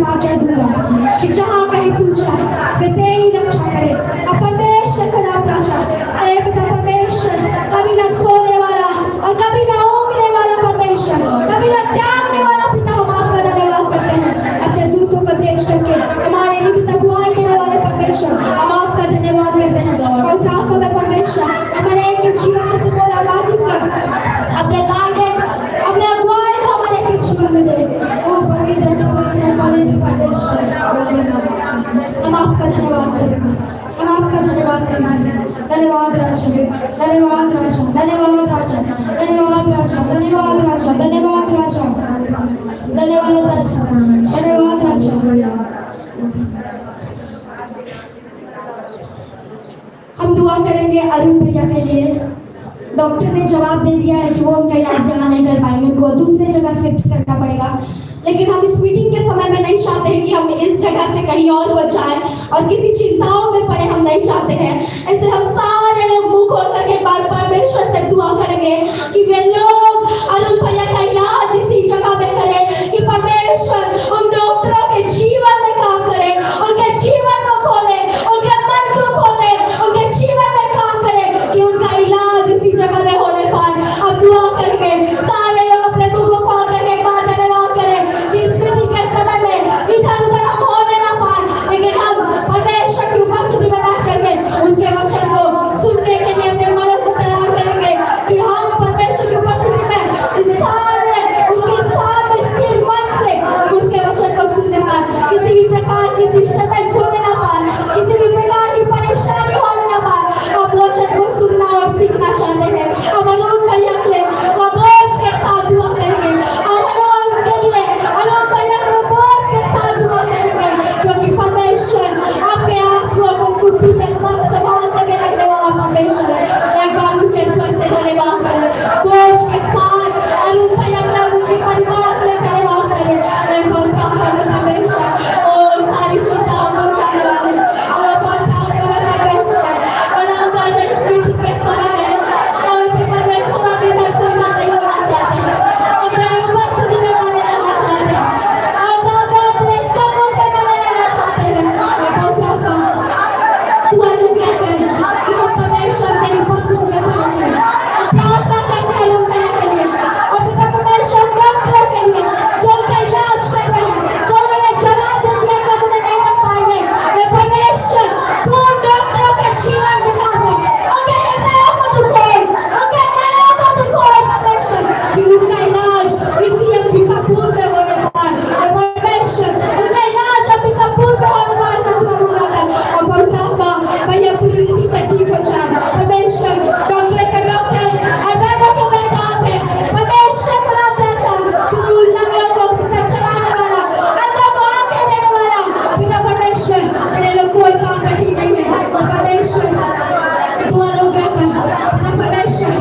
आज्ञा दूंगा कि जहाँ कहीं तू जाए मैं तेरी रक्षा करे। अब परमेश्वर खुदा राजा, अरे पिता परमेश्वर, कभी ना सोने वाला और कभी ना ऊँघने वाला परमेश्वर, कभी ना त्यागने वाला पिता, हम आपका धन्यवाद करते हैं। अपने दूतों को भेज करके हमारे निमित्त अगुवाई देने वाले परमेश्वर, हम आपका धन्यवाद करते हैं। और आत्मा में परमेश्वर हमारे एक जीवन से तुम बोला वाजिब कर, अपने गाइडेंस, अपने अगुवाई को हमारे एक जीवन में दे। ओ पवित्र पवित्र पवित्र परमेश्वर, हम आपका धन्यवाद करेंगे, हम आपका धन्यवाद करेंगे। धन्यवाद राजा, धन्यवाद राजा, धन्यवाद राजा, धन्यवाद राजा, धन्यवाद राजा, धन्यवाद राजा, धन्यवाद राजा, धन्यवाद राजा। हम दुआ करेंगे अरुण भैया के लिए। डॉक्टर ने जवाब दे दिया है कि वो उनका इलाज यहाँ नहीं कर पाएंगे, उनको दूसरे जगह शिफ्ट करना पड़ेगा। लेकिन हम इस मीटिंग के समय में नहीं चाहते हैं कि हम इस जगह से कहीं और को जाएं और किसी चिंताओं में पड़े, हम नहीं चाहते हैं। इसलिए हम सारे लोग मुंह खोल करके एक बार परमेश्वर से दुआ करेंगे कि वे लोग अरुण भैया का इलाज इसी जगह में करें, कि परमेश्वर उन डॉक्टरों के जीवन में काम करे, उनके जीवन को खोले, उनके मन को खोले, उनके जीवन में काम करे, कि उनका इलाज इसी जगह में होने पाए। हम दुआ करेंगे, सारे लोग अपने मुंह को खोल करके एक बार धन्यवाद करें कि इस मीटिंग के समय में इधर उधर हम होने ना पाए, लेकिन हम परमेश्वर की उपस्थिति में बैठ करके उसके वचन को सुनने के लिए अपने मनों को तैयार करेंगे, कि हम परमेश्वर की उपस्थिति में इस स्थान में, उसके स्थान में स्थिर मन से उसके वचन को सुनने पाए, किसी भी प्रकार की डिस्टर्बेंस होने ना पाए, किसी भी प्रकार की परेशानी होने ना पाए। हम वचन को सुनना और सीखना चाहते हैं। हम अरुण भैया के लिए बोझ के साथ दुआ करेंगे, अरुण के लिए अरुण भैया के बोझ के साथ दुआ करेंगे, क्योंकि परमेश्वर आपके आंसुओं को कुप्पी में संभाल करके रखने वाला परमेश्वर है। एक बार ऊंचे स्वर से धन्यवाद करें, बोझ के साथ अरुण भैया के लिए, उनके परिवार के लिए धन्यवाद करें। एक बार काम करें परमेश्वर, और सारी चिंताओं को उठाने वाले, और बहुत काम करें परमेश्वर। और हम आज इस मीटिंग के समय में पवित्र परमेश्वर अपने दर्शन में नहीं होना चाहते हैं, अपने उपस्थिति में बने रहना चाहते हैं, और अपने सपोर्ट में बने रहना चाहते हैं। दुआ दुआ करें कि हम परमेश्वर तेरी उपस्थिति में बने रहें। प्रार्थना करते हैं लोग के लिए, और पिता परमेश्वर डॉक्टरों के लिए जो उनका इलाज कर रहे हैं, जो उन्होंने जवाब दे दिया कि उन्हें नहीं कर पाएंगे, मैं परमेश्वर तू डॉक्टरों के जीवन में काम कर, उनके हृदयों को तू खोल, उनके मनों को तू खोल परमेश्वर, कि उनका इलाज इसी अंबिकापुर में होने पाए। मैं परमेश्वर उनका इलाज अंबिकापुर में होने पाए सत्य दूंगा कर, और परमात्मा भैया पूरी रीति से ठीक हो जाए। परमेश्वर डॉक्टर के डॉक्टर और बेटों के बेटा आप है परमेश्वर को राजा चाह, तू लंगड़ों को पिता चलाने वाला, अंधों को आंखें देने वाला पिता परमेश्वर, तेरे लोग कोई काम कठिन नहीं है परमेश्वर। दुआ लोग रखकर पिता परमेश्वर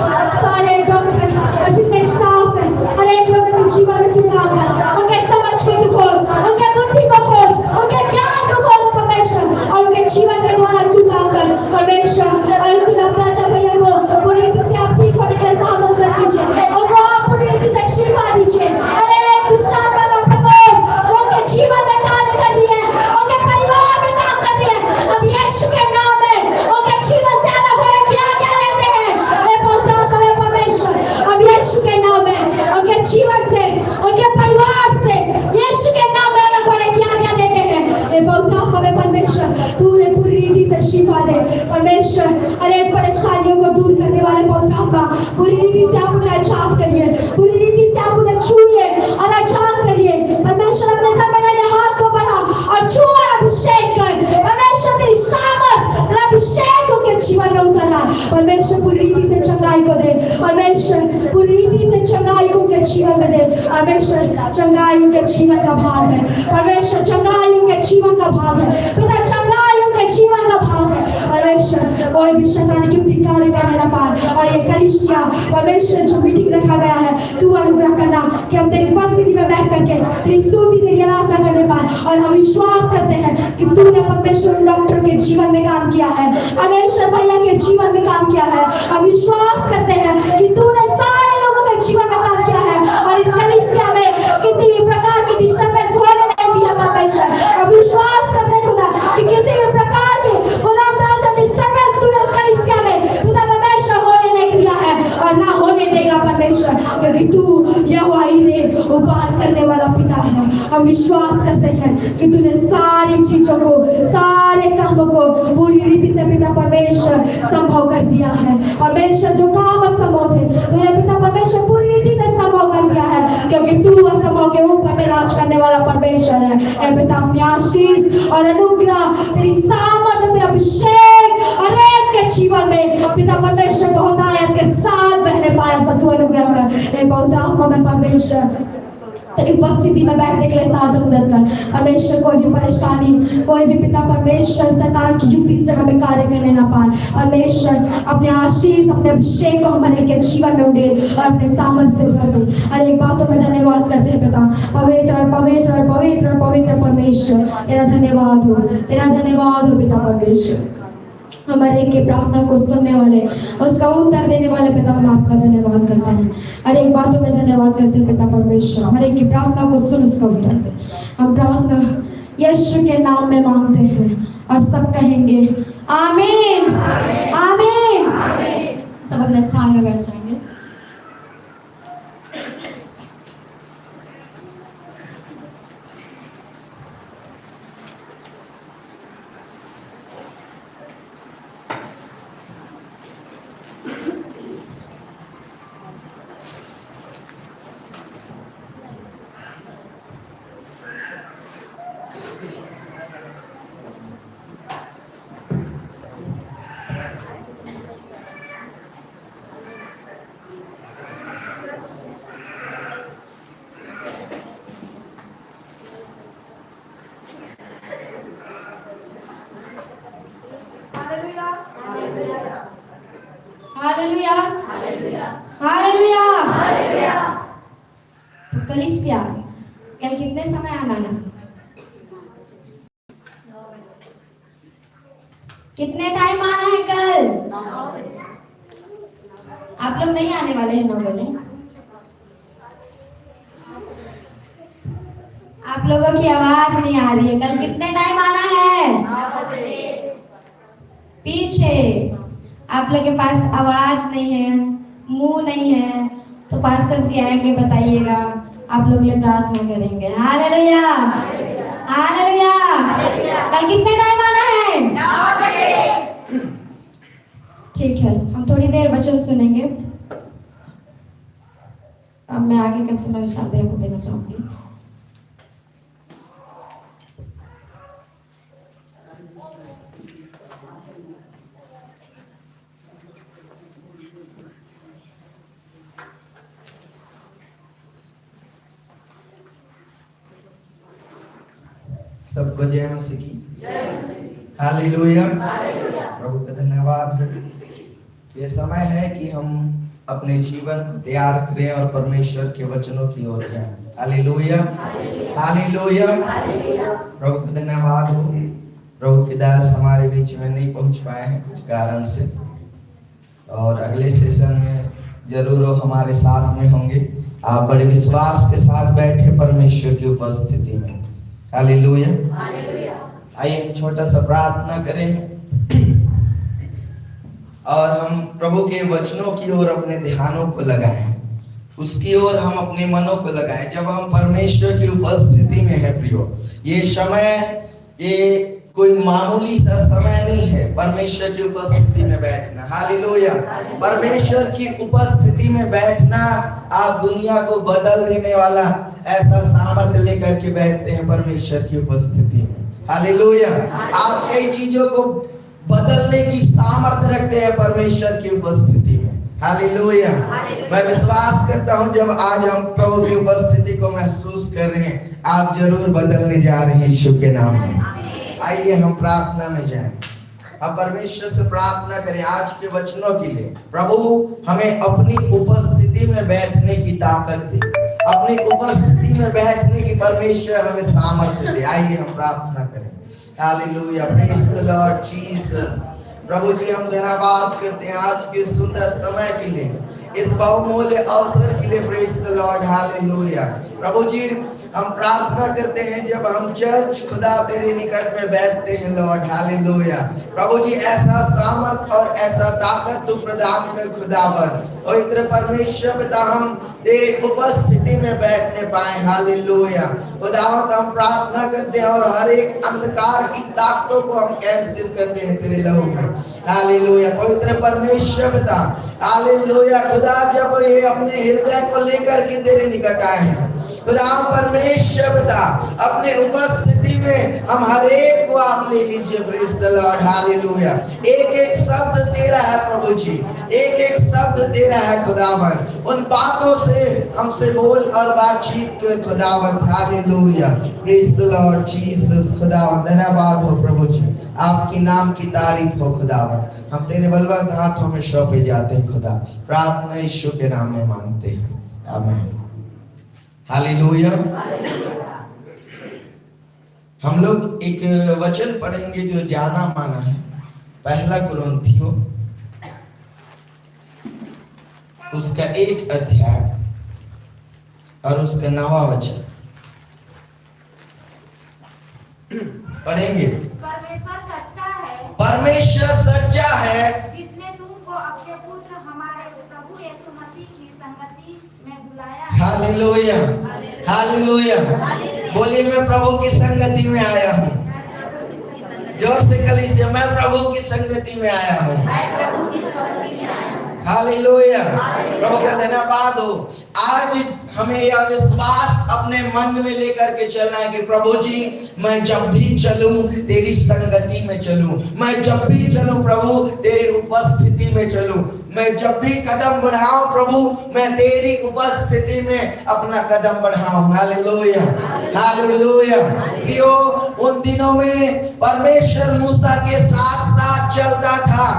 सारे डॉक्टर और जितने स्टाफ है, हर एक लोगों के जीवन में तू काम कर, उनके समझ को तू खोल, उनके बुद्धि को खोल, उनके ज्ञान को खोल परमेश्वर, और उनके जीवन के द्वारा तू काम कर परमेश्वर। और खुदा राजा भैया को पूरी रीति से आप ठीक होने के साथ उम्र कीजिए, उनको आप पूरी रीति से शिफा दीजिए। अरे दुष्टात्मा का प्रकोप जो उनके जीवन में कार्य कर रही है, उनके परिवार में काम कर रही है, अब यीशु के नाम में उनके जीवन से अलग होने की आज्ञा देते हैं। हे पवित्र आत्मा हे परमेश्वर, अब यीशु के नाम में उनके जीवन से, उनके परिवार से यीशु के नाम में अलग होने की आज्ञा देते हैं। हे पवित्र आत्मा हे परमेश्वर, तू उन्हें पूरी रीति से शिफा दे परमेश्वर। हर एक परेशानियों को दूर करने वाले पवित्र आत्मा पूरी रीति से आप उन्हें आजाद करिए, पूरी रीति से आप उन्हें छूइए और आजाद करिए परमेश्वर। अपने घर में मेरे हाथ को बढ़ा और छू और अभिषेक कर परमेश्वर, तेरी सामर्थ और अभिषेक उनके जीवन में उतरना परमेश्वर। पूरी रीति से चंगाई को दे परमेश्वर, पूरी रीति से चंगाई को उनके जीवन में दे परमेश्वर। चंगाई उनके जीवन का भाग है परमेश्वर, चंगाई उनके जीवन का भाग है पिता, चंगाई उनके जीवन का भाग है परमेश्वर। कोई भी शैतान की कार्य करने ना पाए, और ये कलीसिया परमेश्वर जो मीटिंग रखा गया है तू अनुग्रह करना कि हम तेरी उपस्थिति में बैठ करके तेरी स्तुति, तेरी आराधना करने पाए। और हम विश्वास करते हैं कि तूने परमेश्वर डॉक्टर के जीवन में काम किया है, परमेश्वर भैया के जीवन में काम किया है। हम विश्वास करते हैं कि तूने सारे लोगों के जीवन में काम किया है, और इस कलीसिया में किसी भी प्रकार की डिस्टर्बेंस होने नहीं दिया परमेश्वर। विश्वास करते हैं कि तूने सारी चीजों को, सारे कामों को पूरी रीति से पिता परमेश्वर संभव कर दिया है। परमेश्वर जो काम असंभव थे, तूने पिता परमेश्वर पूरी रीति से संभव कर दिया है, क्योंकि तू असंभव के ऊपर में राज करने वाला परमेश्वर है। ऐ पिता, अपनी आशीष और अनुग्रह, तेरी सामर्थ, तेरा अभिषेक हर एक के जीवन में पिता परमेश्वर बहुत आयत के साथ बहने पाया सतु अनुग्रह कर। बहुत आंखों में परमेश्वर तेरी उपस्थिति में बैठने के लिए साथ मदद कर। परमेश्वर कोई भी परेशानी, कोई भी पिता परमेश्वर शैतान की युक्ति से हमें कार्य करने ना पाए। परमेश्वर अपने आशीष, अपने अभिषेक को हमारे के जीवन में उड़ेल और अपने सामर्थ्य से भर दे। हर एक बातों में धन्यवाद करते हैं पिता, पवित्र और पवित्र और पवित्र और पवित्र परमेश्वर, तेरा धन्यवाद हो, तेरा धन्यवाद हो पिता परमेश्वर। हमारे एक की प्रार्थना को सुनने वाले, उसका उत्तर देने वाले पिता, हम आपका धन्यवाद करते हैं। हर एक बातों में धन्यवाद करते हैं पिता परमेश्वर। हमारे एक की प्रार्थना को सुन, उसका उत्तर दे। हम प्रार्थना यीशु के नाम में मांगते हैं और सब कहेंगे आमीन, आमीन। सब अपने स्थान में बैठ जाएंगे। Hallelujah, hallelujah, hallelujah. तो कलीसिया, कल कितने समय आना है? कितने टाइम आना है कल? 9 बजे। आप लोग नहीं आने वाले हैं 9 बजे? आप लोगों की आवाज नहीं आ रही है। कल कितने टाइम आना है? 9 बजे। पीछे आप लोग के पास आवाज नहीं है, मुंह नहीं है, तो पास्टर जी आएंगे, बताइएगा, आप लोग लिए प्रार्थना करेंगे। Hallelujah, hallelujah. कल कितने टाइम आना है? 9 बजे। ठीक है, हम थोड़ी देर वचन सुनेंगे। अब मैं आगे का समय विशाल भैया को देना चाहूंगी। सबको जय मसीह की। हालेलुया, प्रभु का धन्यवाद है। ये समय है कि हम अपने जीवन को तैयार करें और परमेश्वर के वचनों की ओर जाएं। Hallelujah, hallelujah. प्रभु का धन्यवाद हो। प्रभु के दास हमारे बीच में नहीं पहुंच पाए हैं कुछ कारण से, और अगले सेशन में जरूर वो हमारे साथ में होंगे। आप बड़े विश्वास के साथ बैठे परमेश्वर की उपस्थिति में। हालेलुया, आइए छोटा सा प्रार्थना करें और हम प्रभु के वचनों की ओर अपने ध्यानों को लगाएं, उसकी ओर हम अपने मनों को लगाएं। जब हम परमेश्वर की उपस्थिति में है प्रियो, ये समय, ये कोई मामूली सा समय नहीं है परमेश्वर की उपस्थिति में बैठना। हालेलुया, परमेश्वर की उपस्थिति में बैठना आप दुनिया को बदल देने वाला ऐसा सामर्थ्य लेकर के बैठते हैं परमेश्वर की उपस्थिति में। हालेलुया, आप कई चीजों को बदलने की सामर्थ्य रखते हैं परमेश्वर की उपस्थिति में। हालेलुया, मैं विश्वास करता हूं जब आज हम प्रभु की उपस्थिति को महसूस कर रहे हैं, आप जरूर बदलने जा रहे हैं यीशु के नाम में। आइए हम प्रार्थना में जाएं, हम परमेश्वर से प्रार्थना करें आज के वचनों के लिए। प्रभु हमें अपनी उपस्थिति में बैठने की ताकत दे, अपनी उपस्थिति में बैठने की परमेश्वर हमें सामर्थ्य दे। आइए हम प्रार्थना करें। Hallelujah, praise the Lord Jesus. प्रभु जी हम धन्यवाद करते हैं आज के सुंदर समय के लिए, इस बहुमूल्य अवसर के लिए। Praise the Lord, hallelujah. प्रभु जी हम प्रार्थना करते हैं जब हम चर्च खुदा तेरे निकट में बैठते हैं लॉर्ड, हालेलुया। प्रभु जी ऐसा सामर्थ और ऐसा ताकत तू प्रदान कर खुदावन, पवित्र परमेश्वर पिता हम तेरी उपस्थिति में बैठने पाए। हालेलुया। खुदावंद हम प्रार्थना करते हैं और हर एक अंधकार की ताकतों को हम कैंसिल करते हैं तेरे लहू में। हालेलुया। पवित्र परमेश्वर पिता हालेलुया। खुदा जब ये अपने हृदय को लेकर के तेरे निकट आए हैं खुदा परमेश्वर पिता अपने उपस्थिति में हम हर एक को आप ले लीजिए। Praise the Lord. हालेलुया। एक एक शब्द तेरा है प्रभु जी, एक एक शब्द तेरा है खुदावंद। उन बातों से हमसे बोल और बातचीत कर खुदावंद। Hallelujah. Praise the Lord Jesus. खुदावंद धन्यवाद हो प्रभु जी, आपकी नाम की तारीफ हो खुदावंद। हम तेरे बलवंत हाथों में सौंपे जाते हैं खुदा। प्रार्थना यीशु के नाम में मांगते हैं, आमीन। हालेलुया। हम लोग एक वचन पढ़ेंगे जो जाना माना है, पहला कुरिन्थियों उसका 1 अध्याय और उसका 9वां वचन पढ़ेंगे। परमेश्वर सच्चा है, परमेश्वर सच्चा है जिसने तुमको अपने पुत्र हमारे प्रभु यीशु मसीह की संगति में बुलाया। हालेलुया। हालेलुया। बोलिए मैं प्रभु की संगति में आया हूँ। जोर से कलीसिया, मैं प्रभु की संगति में आया हूँ। हालेलुया। प्रभु का धन्यवाद हो। आज हमें यह विश्वास अपने मन में लेकर के चलना है कि प्रभु जी मैं जब भी चलूं तेरी संगति में चलूं, मैं जब भी चलूं प्रभु तेरी उपस्थिति में चलूं, मैं जब भी कदम बढ़ाऊं प्रभु मैं तेरी उपस्थिति में अपना कदम बढ़ाऊं। हालेलुया। हालेलुया। प्रियो उन दिनों में परमेश्वर मूसा के साथ साथ चलता था,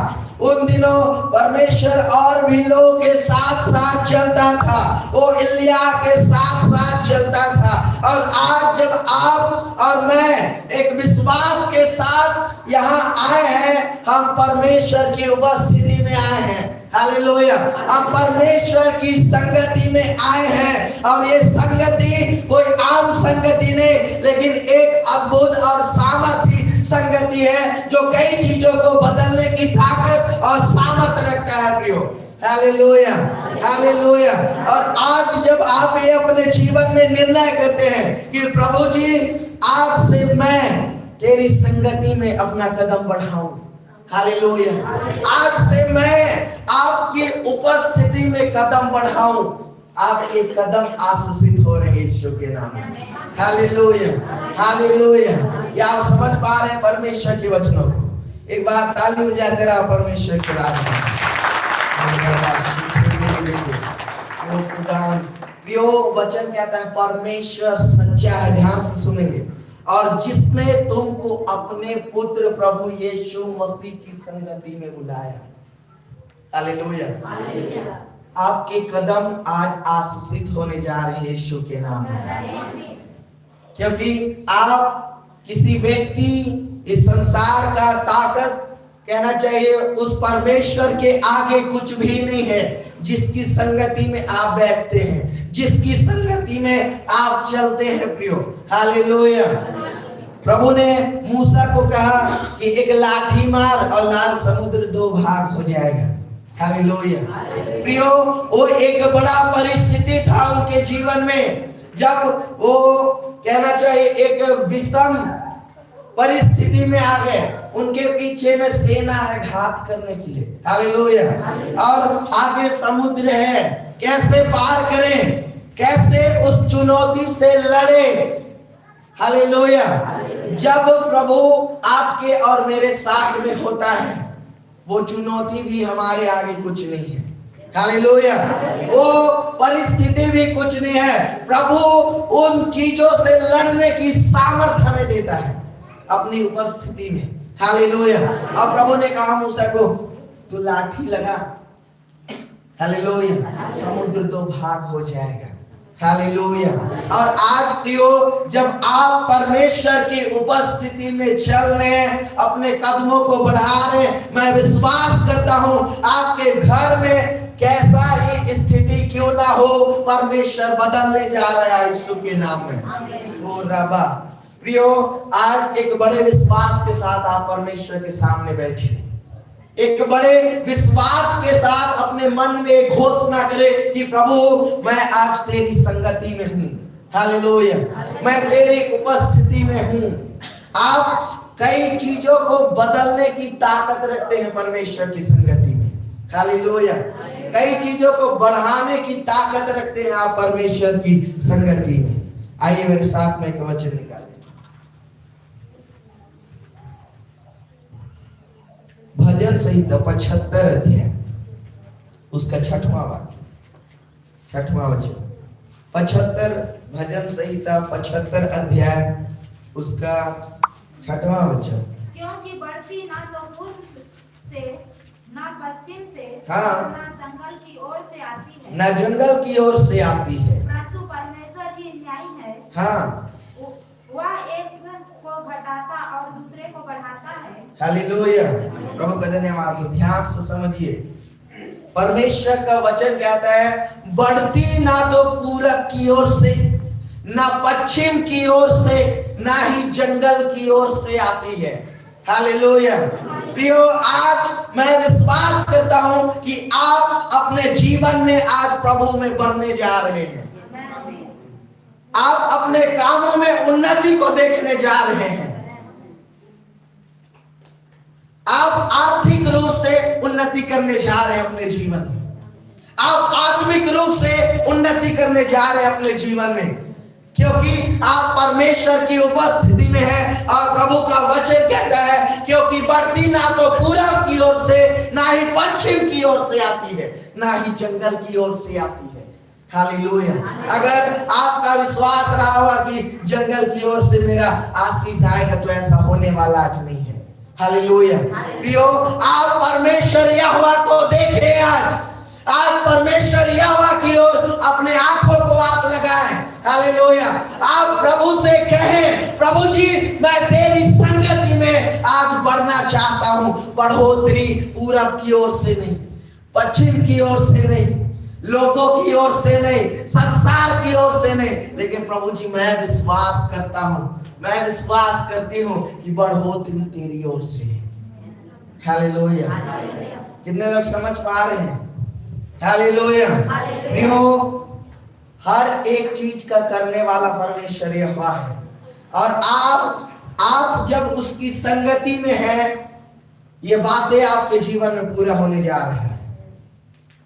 उन दिनों परमेश्वर और भी लोगों के साथ साथ चलता था, वो इलिया के साथ साथ चलता था। और आज जब आप और मैं एक विश्वास के साथ यहाँ आए हैं, हम परमेश्वर की उपस्थिति में आए हैं। हालेलुया। हम परमेश्वर की संगति में आए हैं और ये संगति कोई आम संगति नहीं, लेकिन एक अद्भुत और सामर्थी संगति है जो कई चीजों को बदलने की ताकत और सामर्थ्य रखता है प्रियो। हालेलुया। हालेलुया। और आज जब आप ये अपने जीवन में निर्णय करते हैं कि प्रभु जी आज से मैं तेरी संगति में अपना कदम बढ़ाऊं, हालेलुया, आज से मैं आपकी उपस्थिति में कदम बढ़ाऊं, आपके कदम आशीषित हो रहे यीशु के नाम में। हालेलुया। हालेलुया। क्या आप समझ पा रहे हैं परमेश्वर के वचनों को? एक बार ताली बजाकर आप परमेश्वर की आराधना। प्रियो वचन कहता है परमेश्वर सच्चा है, ध्यान से सुनेंगे, और जिसने तुमको अपने पुत्र प्रभु यीशु मसीह की संगति में बुलाया। हालेलुया। आपके कदम आज आशीषित होने जा रहे हैं यीशु के नाम में, क्योंकि आप किसी व्यक्ति, इस संसार का ताकत कहना चाहिए उस परमेश्वर के आगे कुछ भी नहीं है, जिसकी संगति में आप बैठते हैं, जिसकी संगति में आप चलते हैं प्रियो। हालेलुया। प्रभु ने मूसा को कहा कि एक लाठी मार और लाल समुद्र 2 भाग हो जाएगा। हालेलुया। प्रियो वो एक बड़ा परिस्थिति था उनके जीवन में, जब वो कहना चाहिए एक विषम परिस्थिति में आ गए, उनके पीछे में सेना है घात करने के लिए। हालेलुया। और आगे समुद्र है, कैसे पार करें, कैसे उस चुनौती से लड़े। हालेलुया। जब प्रभु आपके और मेरे साथ में होता है, वो चुनौती भी हमारे आगे कुछ नहीं है। हालेलुया। वो परिस्थिति भी कुछ नहीं है। प्रभु उन चीजों से लड़ने की सामर्थ हमें देता है अपनी उपस्थिति में। हालेलुया। और प्रभु ने कहा मूसा को, तू लाठी लगा, हालेलुया, समुद्र 2 भाग हो जाएगा। हालेलुया। और आज प्रियो जब आप परमेश्वर की उपस्थिति में चल रहे हैं, अपने कदमों को बढ़ा रहे हैं, मैं विश्वास करता हूं आपके घर में कैसा ही स्थिति क्यों ना हो, परमेश्वर बदलने जा रहा है यीशु के नाम में। ओ रबा। प्रियो आज एक बड़े विश्वास के साथ आप परमेश्वर के सामने बैठे, एक बड़े विश्वास के साथ अपने मन में घोषणा करे कि प्रभु मैं आज तेरी संगति में हूं, हालेलुया, मैं तेरी उपस्थिति में हूं। आप कई चीजों को बदलने की ताकत रखते हैं परमेश्वर की संगति में, हालेलुया। कई चीजों को बढ़ाने की ताकत रखते हैं आप परमेश्वर की संगति में। आइए मेरे साथ में एक वचन निकालें, भजन संहिता 75 अध्याय उसका 6वां वाक्य, 6वां वचन। 75 भजन संहिता 75 अध्याय उसका 6वां वचन। क्योंकि बढ़ती ना तो पूर्व से ना पश्चिम से हाँ। ना जंगल की ओर से आती है, न जंगल की ओर से आती है, परंतु परमेश्वर ही न्यायी है। हाँ, वह एक को घटाता और दूसरे को बढ़ाता है। हालेलुया, प्रभु का धन्यवाद। तो ध्यान से समझिए, परमेश्वर का वचन कहता है बढ़ती ना तो पूरब की ओर से, ना पश्चिम की ओर से, ना ही जंगल की ओर से आती है, हालेलुया। प्रियो, आज मैं विश्वास करता हूं कि आप अपने जीवन में आज प्रभु में बढ़ने जा रहे हैं। आप अपने कामों में उन्नति को देखने जा रहे हैं। आप आर्थिक रूप से उन्नति करने जा रहे हैं अपने जीवन में। आप आत्मिक रूप से उन्नति करने जा रहे हैं अपने जीवन में, क्योंकि आप परमेश्वर की उपस्थिति में हैं। और प्रभु का वचन कहता है क्योंकि बढ़ती ना तो पूरब की ओर से, ना ही पश्चिम की ओर से आती है, ना ही जंगल की ओर से आती है, हालेलुया। अगर आपका विश्वास रहा होगा कि जंगल की ओर से मेरा आशीष आएगा, तो ऐसा होने वाला आज नहीं है, हालेलुया। प्रियो, आप परमेश्वर यहोवा को देखें। आज परमेश्वर यहोवा की ओर अपने आंखों को आप लगाएं, हालेलुया। आप प्रभु से कहें, प्रभु जी मैं तेरी संगति में आज बढ़ना चाहता हूं। बढ़ोतरी पूरब की ओर से नहीं, पश्चिम की ओर से नहीं, लोगों की ओर से नहीं, संसार की ओर से नहीं, लेकिन प्रभु जी मैं विश्वास करता हूं, मैं विश्वास करती हूं कि बढ़ोतरी तेरी ओर से है, हालेलुया। कितने लोग समझ पा रहे हैं, हालेलुया। प्रियो, हर एक चीज का करने वाला परमेश्वर यहोवा है। और आप जब उसकी संगति में हैं, ये बातें आपके जीवन में पूरा होने जा रहा है।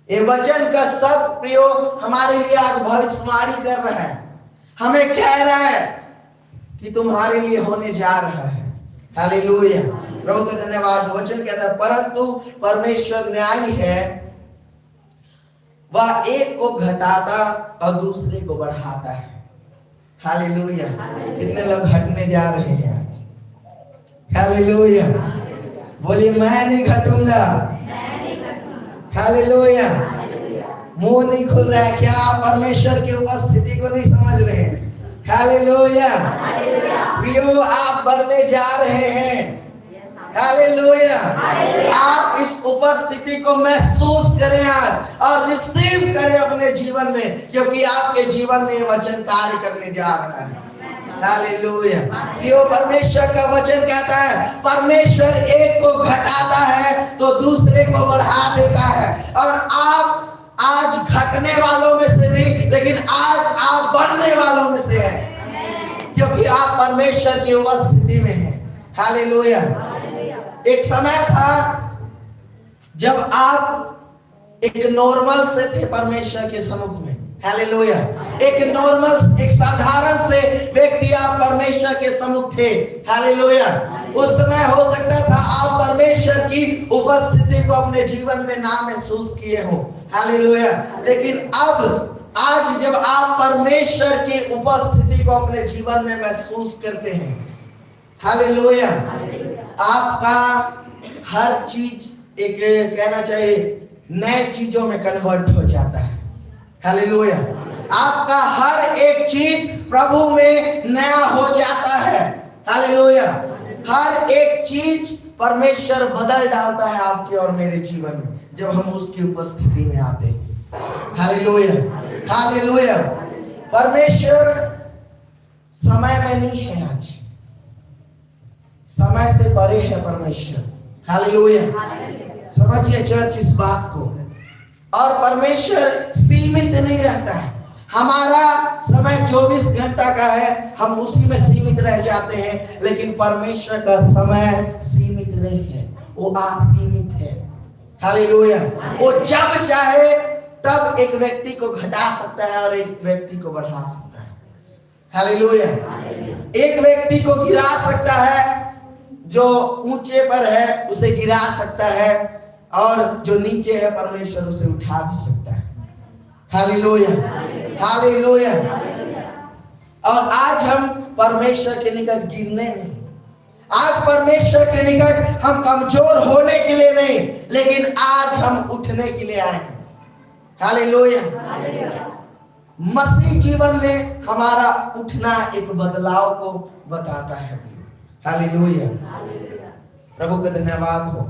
ये वचन का शब्द प्रियो हमारे लिए आज भविष्यवाणी कर रहा है, हमें कह रहा है कि तुम्हारे लिए होने जा रहा है, हालेलुया। प्रभु का धन्यवाद। वचन कहता है परंतु परमेश्वर न्यायी है, वह एक को घटाता और दूसरे को बढ़ाता है, हालेलुया। कितने लोग घटने जा रहे हैं आज, हालेलुया। बोलिए मैं नहीं घटूंगा, हालेलुया। मुंह नहीं खुल रहा है क्या? आप परमेश्वर की उपस्थिति को नहीं समझ रहे हैं, हालेलुया। प्रियो, आप बढ़ने जा रहे हैं, हालेलुया। आप इस उपस्थिति को महसूस करें आज और रिसीव करें अपने जीवन में, क्योंकि आपके जीवन में वचन कार्य करने जा रहा है, हालेलुया। ये परमेश्वर का वचन कहता है परमेश्वर एक को घटाता है तो दूसरे को बढ़ा देता है। और आप आज घटने वालों में से नहीं, लेकिन आज आप बढ़ने वालों में से हैं, क्योंकि आप परमेश्वर की उपस्थिति में हैं, हालेलुया। एक समय था जब आप एक नॉर्मल से थे परमेश्वर के सम्मुख में, हालेलुया। एक नॉर्मल, एक साधारण से व्यक्ति आप परमेश्वर के सम्मुख थे, हालेलुया। उस समय हो सकता था आप परमेश्वर की उपस्थिति को अपने जीवन में ना महसूस किए हो, हालेलुया। लेकिन अब आज जब आप परमेश्वर की उपस्थिति को अपने जीवन में महसूस करते हैं, हालेलुया, आपका हर चीज एक कहना चाहिए नए चीजों में कन्वर्ट हो जाता है, हालेलुया। आपका हर एक चीज प्रभु में नया हो जाता है, हालेलुया। हर एक चीज परमेश्वर बदल डालता है आपके और मेरे जीवन में जब हम उसकी उपस्थिति में आते हैं, हालेलुया, हालेलुया। परमेश्वर समय में नहीं है, आज समय से परे है परमेश्वर, हालेलुया। समझिए चर्च इस बात को। और परमेश्वर सीमित नहीं रहता है। हमारा समय 24 घंटा का है, हम उसी में सीमित रह जाते हैं, लेकिन परमेश्वर का समय सीमित नहीं है, वो असीमित है। हालेलुया। वो जब चाहे तब एक व्यक्ति को घटा सकता है और एक व्यक्ति को बढ़ा सकता है। हालेलुया। एक व्यक्ति को गिरा सकता है, जो ऊंचे पर है उसे गिरा सकता है, और जो नीचे है परमेश्वर उसे उठा भी सकता है। Hallelujah, hallelujah. और आज हम परमेश्वर के निकट गिरने नहीं, आज परमेश्वर के निकट हम कमजोर होने के लिए नहीं, लेकिन आज हम उठने के लिए आए हैं। हालेलुया। मसीह जीवन में हमारा उठना एक बदलाव को बताता है। हालेलुया। प्रभु का धन्यवाद हो।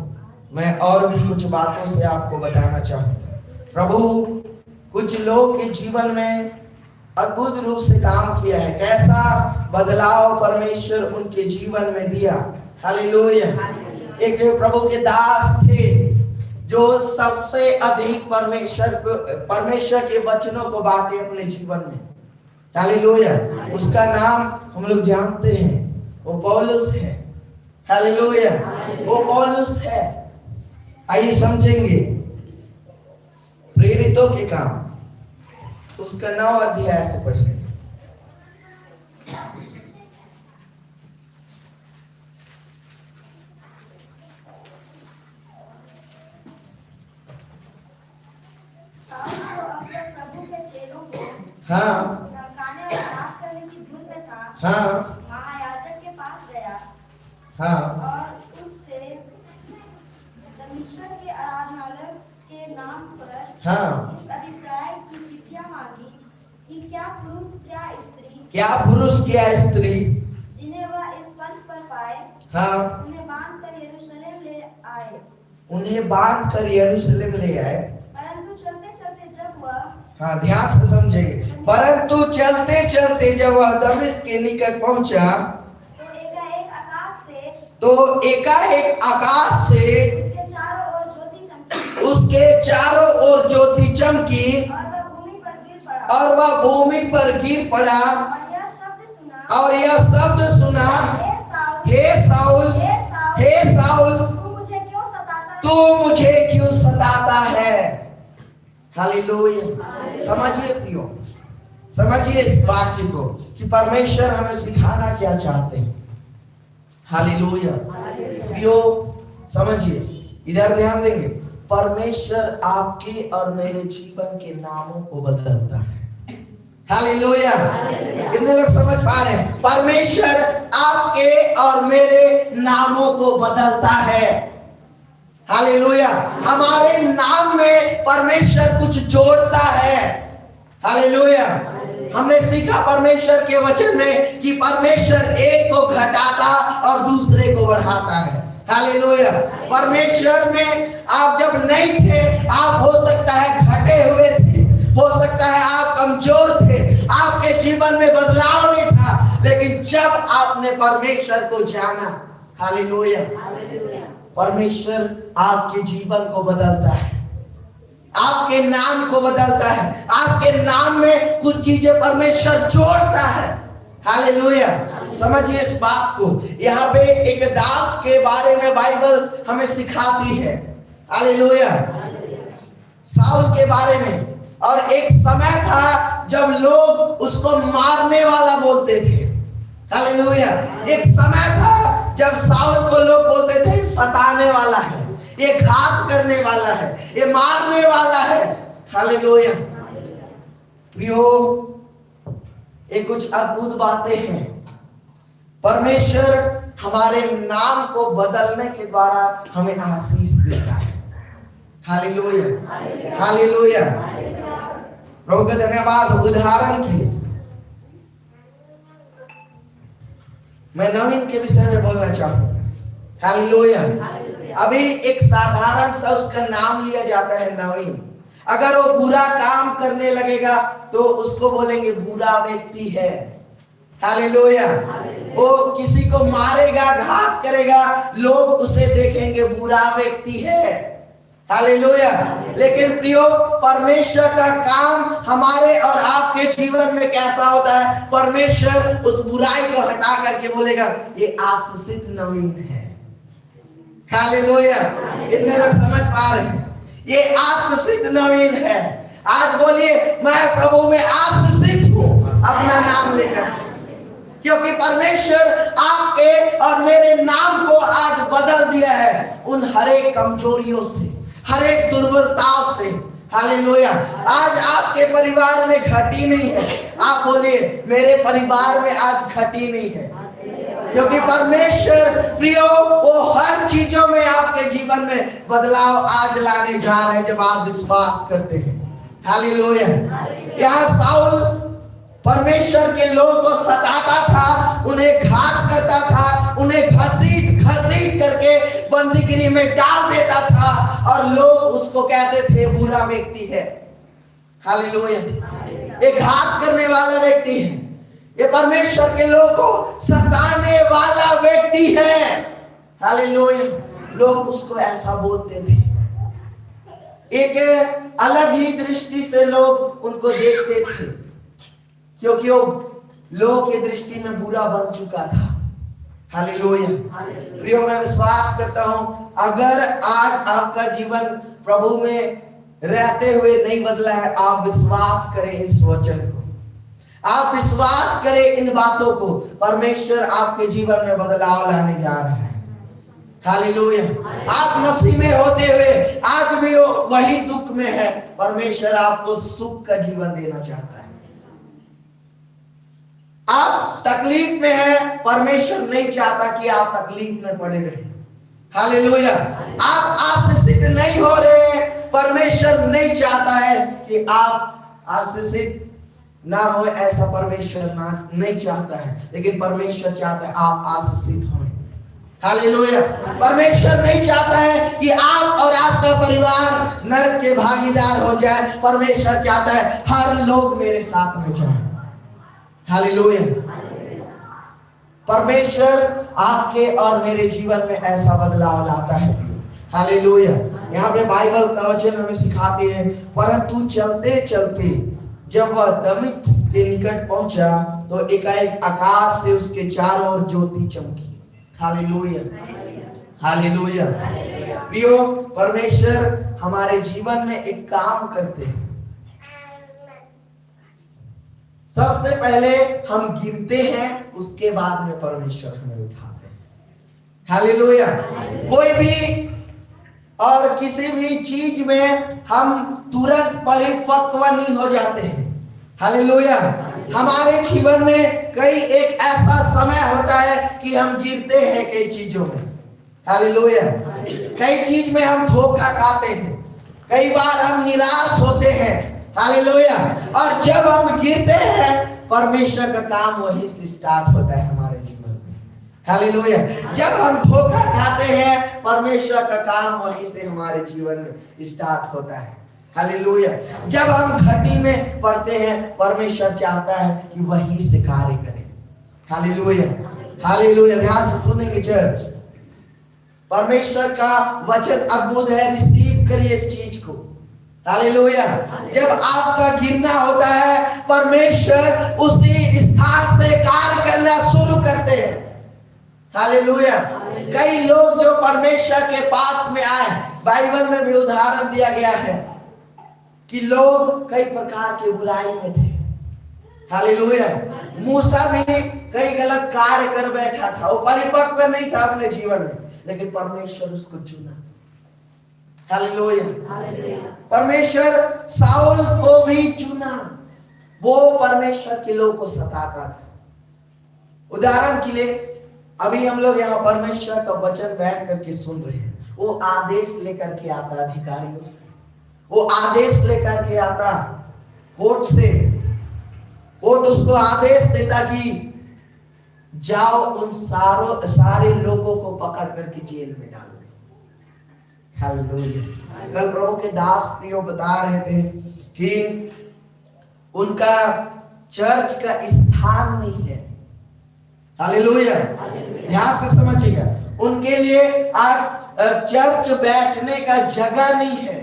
मैं और भी कुछ बातों से आपको बताना चाहूंगा। प्रभु कुछ लोग के जीवन में अद्भुत रूप से काम किया है, कैसा बदलाव परमेश्वर उनके जीवन में दिया। हालेलुया। एक प्रभु के दास थे जो सबसे अधिक परमेश्वर के वचनों को बांटे अपने जीवन में। हालेलुया। उसका नाम हम लोग जानते हैं, वो पौलुस है। हालेलुया, वो पौलुस है। आइए समझेंगे प्रेरितों के काम, उसका 9 अध्याय से पढ़िए। प्रभु के चेलों को हाँ धमकाने और नाश करने की धुन में था। हाँ महायाजक के पास गया हाँ और उससे परमेश्वर के आराधनालय के नाम पर हाँ इस अभिप्राय की चिट्ठियां मांगी कि क्या पुरुष क्या स्त्री जिन्हें वह इस पद पर पाए, हाँ उन्हें बांधकर यरूशलेम ले आए। परंतु चलते चलते जब वह, हाँ ध्यान से समझेंगे, परंतु चलते चलते जब वह दमिश्क के निकट पहुंचा तो एकाएक आकाश से उसके चारों ओर ज्योति चमकी और वह भूमि पर गिर पड़ा और यह शब्द सुना, हे साउल, हे साउल, तू मुझे क्यों सताता है। हालेलुया। समझिए प्रियो, समझिए इस वाक्य को कि परमेश्वर हमें सिखाना क्या चाहते हैं। हालेलुया। प्रियो समझिए, इधर ध्यान देंगे। परमेश्वर आपके और मेरे जीवन के नामों को बदलता है। हालेलुया। कितने लोग समझ पा रहे हैं? परमेश्वर आपके और मेरे नामों को बदलता है। हालेलुया। हमारे नाम में परमेश्वर कुछ जोड़ता है। हालेलुया। हमने सीखा परमेश्वर के वचन में कि परमेश्वर एक को घटाता और दूसरे को बढ़ाता है। हालेलुया। परमेश्वर में आप जब नहीं थे, आप हो सकता है घटे हुए थे, हो सकता है आप कमजोर थे, आपके जीवन में बदलाव नहीं था, लेकिन जब आपने परमेश्वर को जाना, हालेलुया, परमेश्वर आपके जीवन को बदलता है, आपके नाम को बदलता है, आपके नाम में कुछ चीजें परमेश्वर जोड़ता है। हालेलुया। समझिए इस बात को। यहाँ पे एक दास के बारे में बाइबल हमें सिखाती है। हालेलुया। साउल के बारे में। और एक समय था जब लोग उसको मारने वाला बोलते थे। हालेलुया। एक समय था जब साउल को लोग बोलते थे सताने वाला है, ये घात करने वाला है, ये मारने वाला है। हालेलुया। प्रियो, ये कुछ अद्भुत बातें हैं। परमेश्वर हमारे नाम को बदलने के द्वारा हमें आशीष देता है। Hallelujah, hallelujah. प्रभु का धन्यवाद। उदाहरण के लिए मैं नवीन के विषय में बोलना चाहूंगा। हालेलुया। अभी एक साधारण सा उसका नाम लिया जाता है नवीन। अगर वो बुरा काम करने लगेगा तो उसको बोलेंगे बुरा व्यक्ति है। हालेलुया। वो किसी को मारेगा, घात करेगा, लोग उसे देखेंगे बुरा व्यक्ति है। हालेलुया। लेकिन प्रियो, परमेश्वर का काम हमारे और आपके जीवन में कैसा होता है? परमेश्वर उस बुराई को हटा करके बोलेगा ये आशीषित नवीन है। हालेलुया। कितने लोग समझ पा रहे हैं? ये आशीषित नवीन है। आज बोलिए मैं प्रभु में आशीषित हूं, अपना नाम लेकर, क्योंकि परमेश्वर आपके और मेरे नाम को आज बदल दिया है उन हरेक कमजोरियों से, हरेक दुर्बलताओं से। हालेलुया। आज आपके परिवार में घटी नहीं है। आप बोलिए मेरे परिवार में आज घटी नहीं है, क्योंकि परमेश्वर प्रियो वो हर चीजों में आपके जीवन में बदलाव आज लाने जा रहे हैं जब आप विश्वास करते हैं। हालेलुया। यहाँ साउल परमेश्वर के लोगों को सताता था, उन्हें घात करता था, उन्हें घसीट घसीट करके बंदीगृह में डाल देता था और लोग उसको कहते थे बुरा व्यक्ति है। हालेलुया। एक घात करने वाला व्यक्ति है, ये परमेश्वर के लोगों को सताने वाला व्यक्ति है। हालेलुया। लोग उसको ऐसा बोलते थे, एक अलग ही दृष्टि से लोग उनको देखते थे, क्योंकि वो लोगों की दृष्टि में बुरा बन चुका था। हालेलुया। प्रियो, मैं विश्वास करता हूं अगर आज आपका जीवन प्रभु में रहते हुए नहीं बदला है, आप विश्वास करें इस वचन को, आप विश्वास करें इन बातों को, परमेश्वर आपके जीवन में बदलाव लाने जा रहा है। हालेलुया। आप मसीह में होते हुए आज भी वही दुख में है, परमेश्वर आपको सुख का जीवन देना चाहता है। आप तकलीफ में हैं, परमेश्वर नहीं चाहता कि आप तकलीफ में पड़े रहे। हालेलुया। आप आशीषित नहीं हो रहे, परमेश्वर नहीं चाहता है कि आप आशीषित ना हो, ऐसा परमेश्वर नहीं चाहता है, लेकिन परमेश्वर चाहता है आप आशीषित हों। हालेलुया। परमेश्वर नहीं चाहता है कि आप और आपका परिवार नरक के भागीदार हो जाए, परमेश्वर चाहता है हर लोग मेरे साथ में जाए। हालेलुया। परमेश्वर आपके और मेरे जीवन में ऐसा बदलाव लाता है। हालेलुया। यहाँ पे बाइबल का वचन हमें सिखाते हैं, परंतु चलते चलते जब वह दमिश्क के निकट पहुंचा तो एकाएक आकाश से उसके चारों ओर ज्योति चमकी। हालेलुया। हालेलुया। प्रियो, परमेश्वर हमारे जीवन में एक काम करते हैं। सबसे पहले हम गिरते हैं, उसके बाद में परमेश्वर हमें उठाते हैं। हालेलुया। कोई भी और किसी भी चीज में हम तुरंत परिपक्व नहीं हो जाते हैं। हालेलुया। हमारे जीवन में कई एक ऐसा समय होता है कि हम गिरते हैं कई चीजों में। हालेलुया। कई चीज में हम धोखा खाते हैं, कई बार हम निराश होते हैं। हालेलुया। और जब हम गिरते हैं, परमेश्वर का काम वहीं से स्टार्ट होता है हमारे जीवन में। हालेलुया। जब हम धोखा खाते हैं, परमेश्वर का काम वहीं से हमारे जीवन में स्टार्ट होता है। हालेलुया। जब हम घटी में पड़ते हैं, परमेश्वर चाहता है कि वहीं से कार्य करें। हालेलुया। हालेलुया। ध्यान से सुनेंगे चर्च, परमेश्वर का वचन अद्भुत है, रिसीव करिए इस चीज को। हालेलुया। जब आपका गिरना होता है, परमेश्वर उसी स्थान से कार्य करना शुरू करते हैं। हालेलुया। कई लोग जो परमेश्वर के पास में आए, बाइबल में भी उदाहरण दिया गया है कि लोग कई प्रकार के बुराई में थे। हालेलुया। मूसा भी कई गलत कार्य कर बैठा था, वो परिपक्व नहीं था अपने जीवन में, लेकिन परमेश्वर उसको चुना। हालेलुया। परमेश्वर साउल को भी चुना, वो परमेश्वर के लोगों को सताता था। उदाहरण के लिए अभी हम लोग यहाँ परमेश्वर का वचन बैठ करके सुन रहे हैं, वो आदेश लेकर के आता अधिकारियों से, वो आदेश लेकर के आता कोर्ट से, कोर्ट उसको आदेश देता कि जाओ उन सारे लोगों को पकड़ करके जेल में डाल दे। हालेलुया। कल प्रभु के दास प्रियो बता रहे थे कि उनका चर्च का स्थान नहीं है। हालेलुया। ध्यान से समझिएगा, उनके लिए आज चर्च बैठने का जगह नहीं है।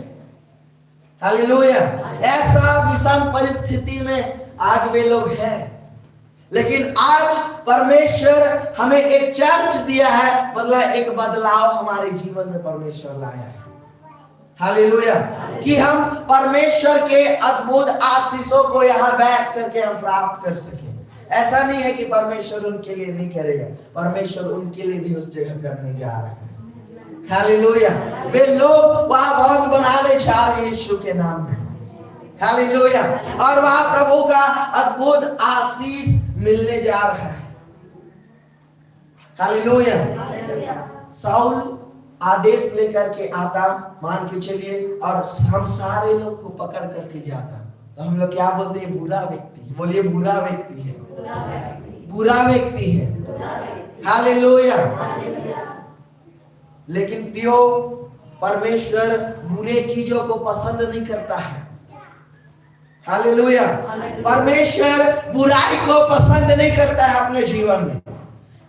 हालेलुया। ऐसा विषम परिस्थिति में आज वे लोग हैं, लेकिन आज परमेश्वर हमें एक चर्च दिया है, मतलब एक बदलाव हमारे जीवन में परमेश्वर लाया है। हालेलुया। कि हम परमेश्वर के अद्भुत आशीषों को यहाँ बैठ करके हम प्राप्त कर सके। ऐसा नहीं है कि परमेश्वर उनके लिए नहीं करेगा, परमेश्वर उनके लिए भी उस जगह करने जा रहा है। हालेलुया। वे लोग वहां भवन बनाने जा रहे हैं यीशु के नाम में। हालेलुया। और वहां प्रभु का अद्भुत आशीष मिलने जा रहा है। हालेलुया। शाऊल आदेश लेकर के आता, मान के चलिए, और हम सारे लोग को पकड़ करके जाता, तो हम लोग क्या बोलते हैं? बुरा व्यक्ति। बोलिए बुरा व्यक्ति है, बुरा व्यक्ति है। हालेलुया। लेकिन प्रियो, परमेश्वर बुरे चीजों को पसंद नहीं करता है। हालेलुया। परमेश्वर बुराई को पसंद नहीं करता है अपने जीवन में।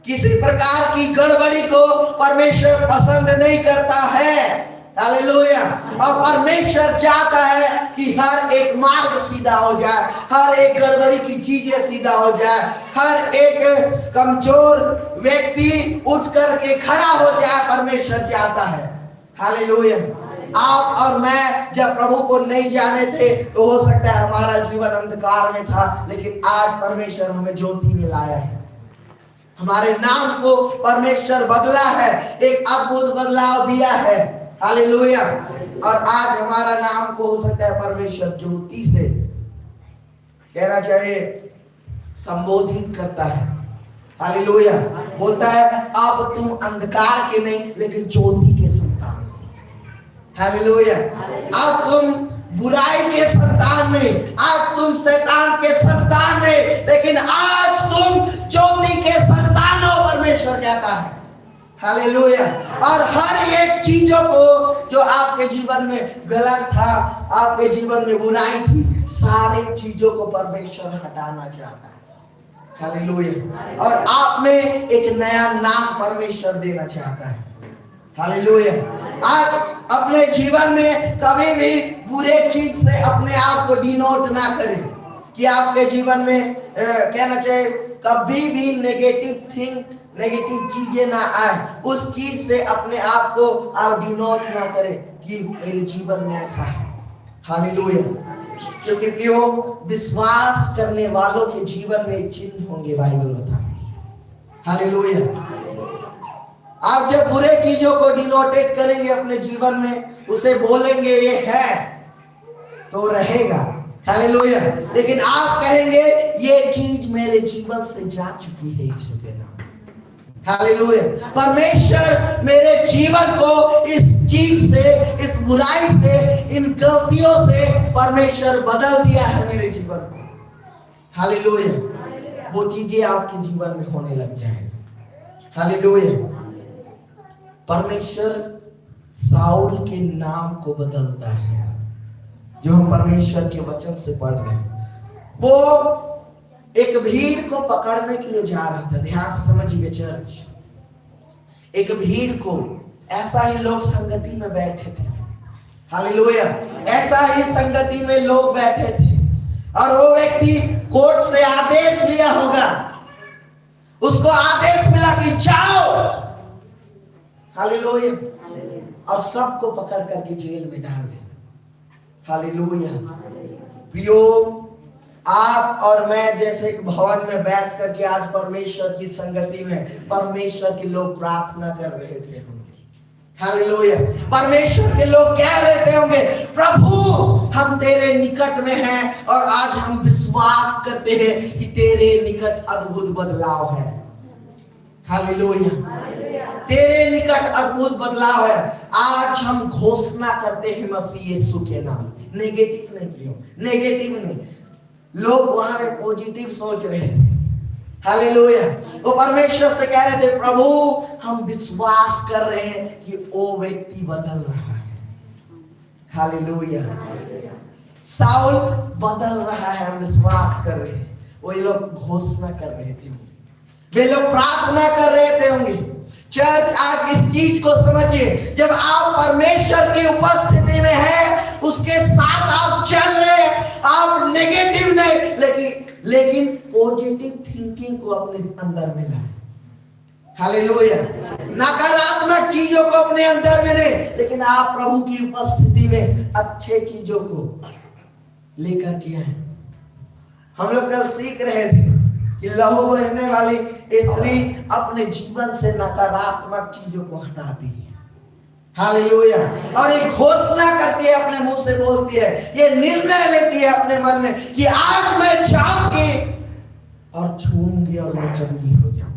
किसी प्रकार की गड़बड़ी को परमेश्वर पसंद नहीं करता है। हालेलुया। और परमेश्वर चाहता है कि हर एक मार्ग सीधा हो जाए, हर एक गड़बड़ी की चीजें सीधा हो जाए, हर एक कमजोर व्यक्ति उठ करके खड़ा हो जाए, परमेश्वर चाहता है। हालेलुया। आप और मैं जब प्रभु को नहीं जाने थे तो हो सकता है हमारा जीवन अंधकार में था, लेकिन आज परमेश्वर हमें ज्योति में लाया है। हमारे नाम को परमेश्वर बदला है, एक अद्भुत बदलाव दिया है। हालेलुया। और आज हमारा नाम को हो सकता है परमेश्वर ज्योति से कहना चाहिए संबोधित करता है। हालेलुया। बोलता है अब तुम अंधकार के नहीं लेकिन ज्योति के संतान। हालेलुया। अब तुम बुराई के संतान नहीं, आज तुम शैतान के संतान नहीं, लेकिन आज तुम ज्योति के संतान हो, परमेश्वर कहता है। हालेलुया। और हर एक चीजों को जो आपके जीवन में गलत था, आपके जीवन में बुराई थी, सारे चीजों को परमेश्वर हटाना चाहता है। हालेलुया। और आप में एक नया नाम परमेश्वर देना चाहता है। हालेलुया। आज अपने जीवन में कभी भी बुरे चीज से अपने आप को डिनोट ना करें, कि आपके जीवन में कहना चाहिए कभी भी नेगेटिव चीजें ना आए, उस चीज से अपने आप को आप डिनोट ना करें कि मेरे जीवन में ऐसा है। हालेलुया। क्योंकि प्रियो, विश्वास करने वालों के जीवन में चिन्ह होंगे, बाइबल बताती है। हालेलुया। आप जब बुरे चीजों को डिनोटेट करेंगे अपने जीवन में, उसे बोलेंगे ये है तो रहेगा। हालेलुया। लेकिन आप कहेंगे ये चीज मेरे जीवन से जा चुकी है यीशु के नाम। हालेलुया। परमेश्वर मेरे जीवन को इस चीज से, इस बुराई से, इन गलतियों से परमेश्वर बदल दिया है मेरे जीवन को। हालेलुया। वो चीजें आपके जीवन में होने लग जाएंगी। हालेलुया। परमेश्वर साउल के नाम को बदलता है, जो हम परमेश्वर के वचन से पढ़ रहे हैं। वो एक भीड़ को पकड़ने के लिए जा रहा था। ध्यान से समझिए चर्च, एक भीड़ को, ऐसा ही लोग संगति में बैठे थे। हालेलुया। ऐसा ही संगति में लोग बैठे थे, और वो व्यक्ति कोर्ट से आदेश लिया होगा, उसको आदेश मिला कि जाओ। हालेलुया। और सबको पकड़ करके जेल में डाल दे। हालेलुया। प्रियो, आप और मैं जैसे एक भवन में बैठ करके आज परमेश्वर की संगति में परमेश्वर के लोग प्रार्थना कर रहे थे। हालेलुया। परमेश्वर के लोग कह रहे थे होंगे, प्रभु हम तेरे निकट में हैं, और आज हम विश्वास करते हैं कि तेरे निकट अद्भुत बदलाव है। हालेलुया। तेरे निकट अद्भुत बदलाव है। आज हम घोषणा करते हैं मसीह यीशु के नाम। नेगेटिव नहीं प्रियो, नेगेटिव नहीं। लोग वहां पे पॉजिटिव सोच रहे थे। हालेलुया। वो परमेश्वर से कह रहे थे, प्रभु हम विश्वास कर रहे हैं कि वो व्यक्ति बदल रहा है। हालेलुया। साउल बदल रहा है, हम विश्वास कर रहे हैं। वही लोग घोषणा कर रहे थे, वे लोग प्रार्थना कर रहे थे होंगे। चर्च आप इस चीज को समझिए, जब आप परमेश्वर की उपस्थिति में हैं, उसके साथ आप चल रहे हैं, आप नेगेटिव नहीं लेकिन पॉजिटिव थिंकिंग को अपने अंदर में लाए। हालेलुया। नकारात्मक चीजों को अपने अंदर में नहीं, लेकिन आप प्रभु की उपस्थिति में अच्छे चीजों को लेकर के आए। हम लोग कल सीख रहे थे कि लहू बहने वाली स्त्री अपने जीवन से नकारात्मक चीजों को हटाती है। हालेलुया। और एक घोषणा करती है, अपने मुंह से बोलती है, ये निर्णय लेती है अपने मन में कि आज मैं जाऊंगी और छूऊंगी और मैं चंगी हो जाऊंगी।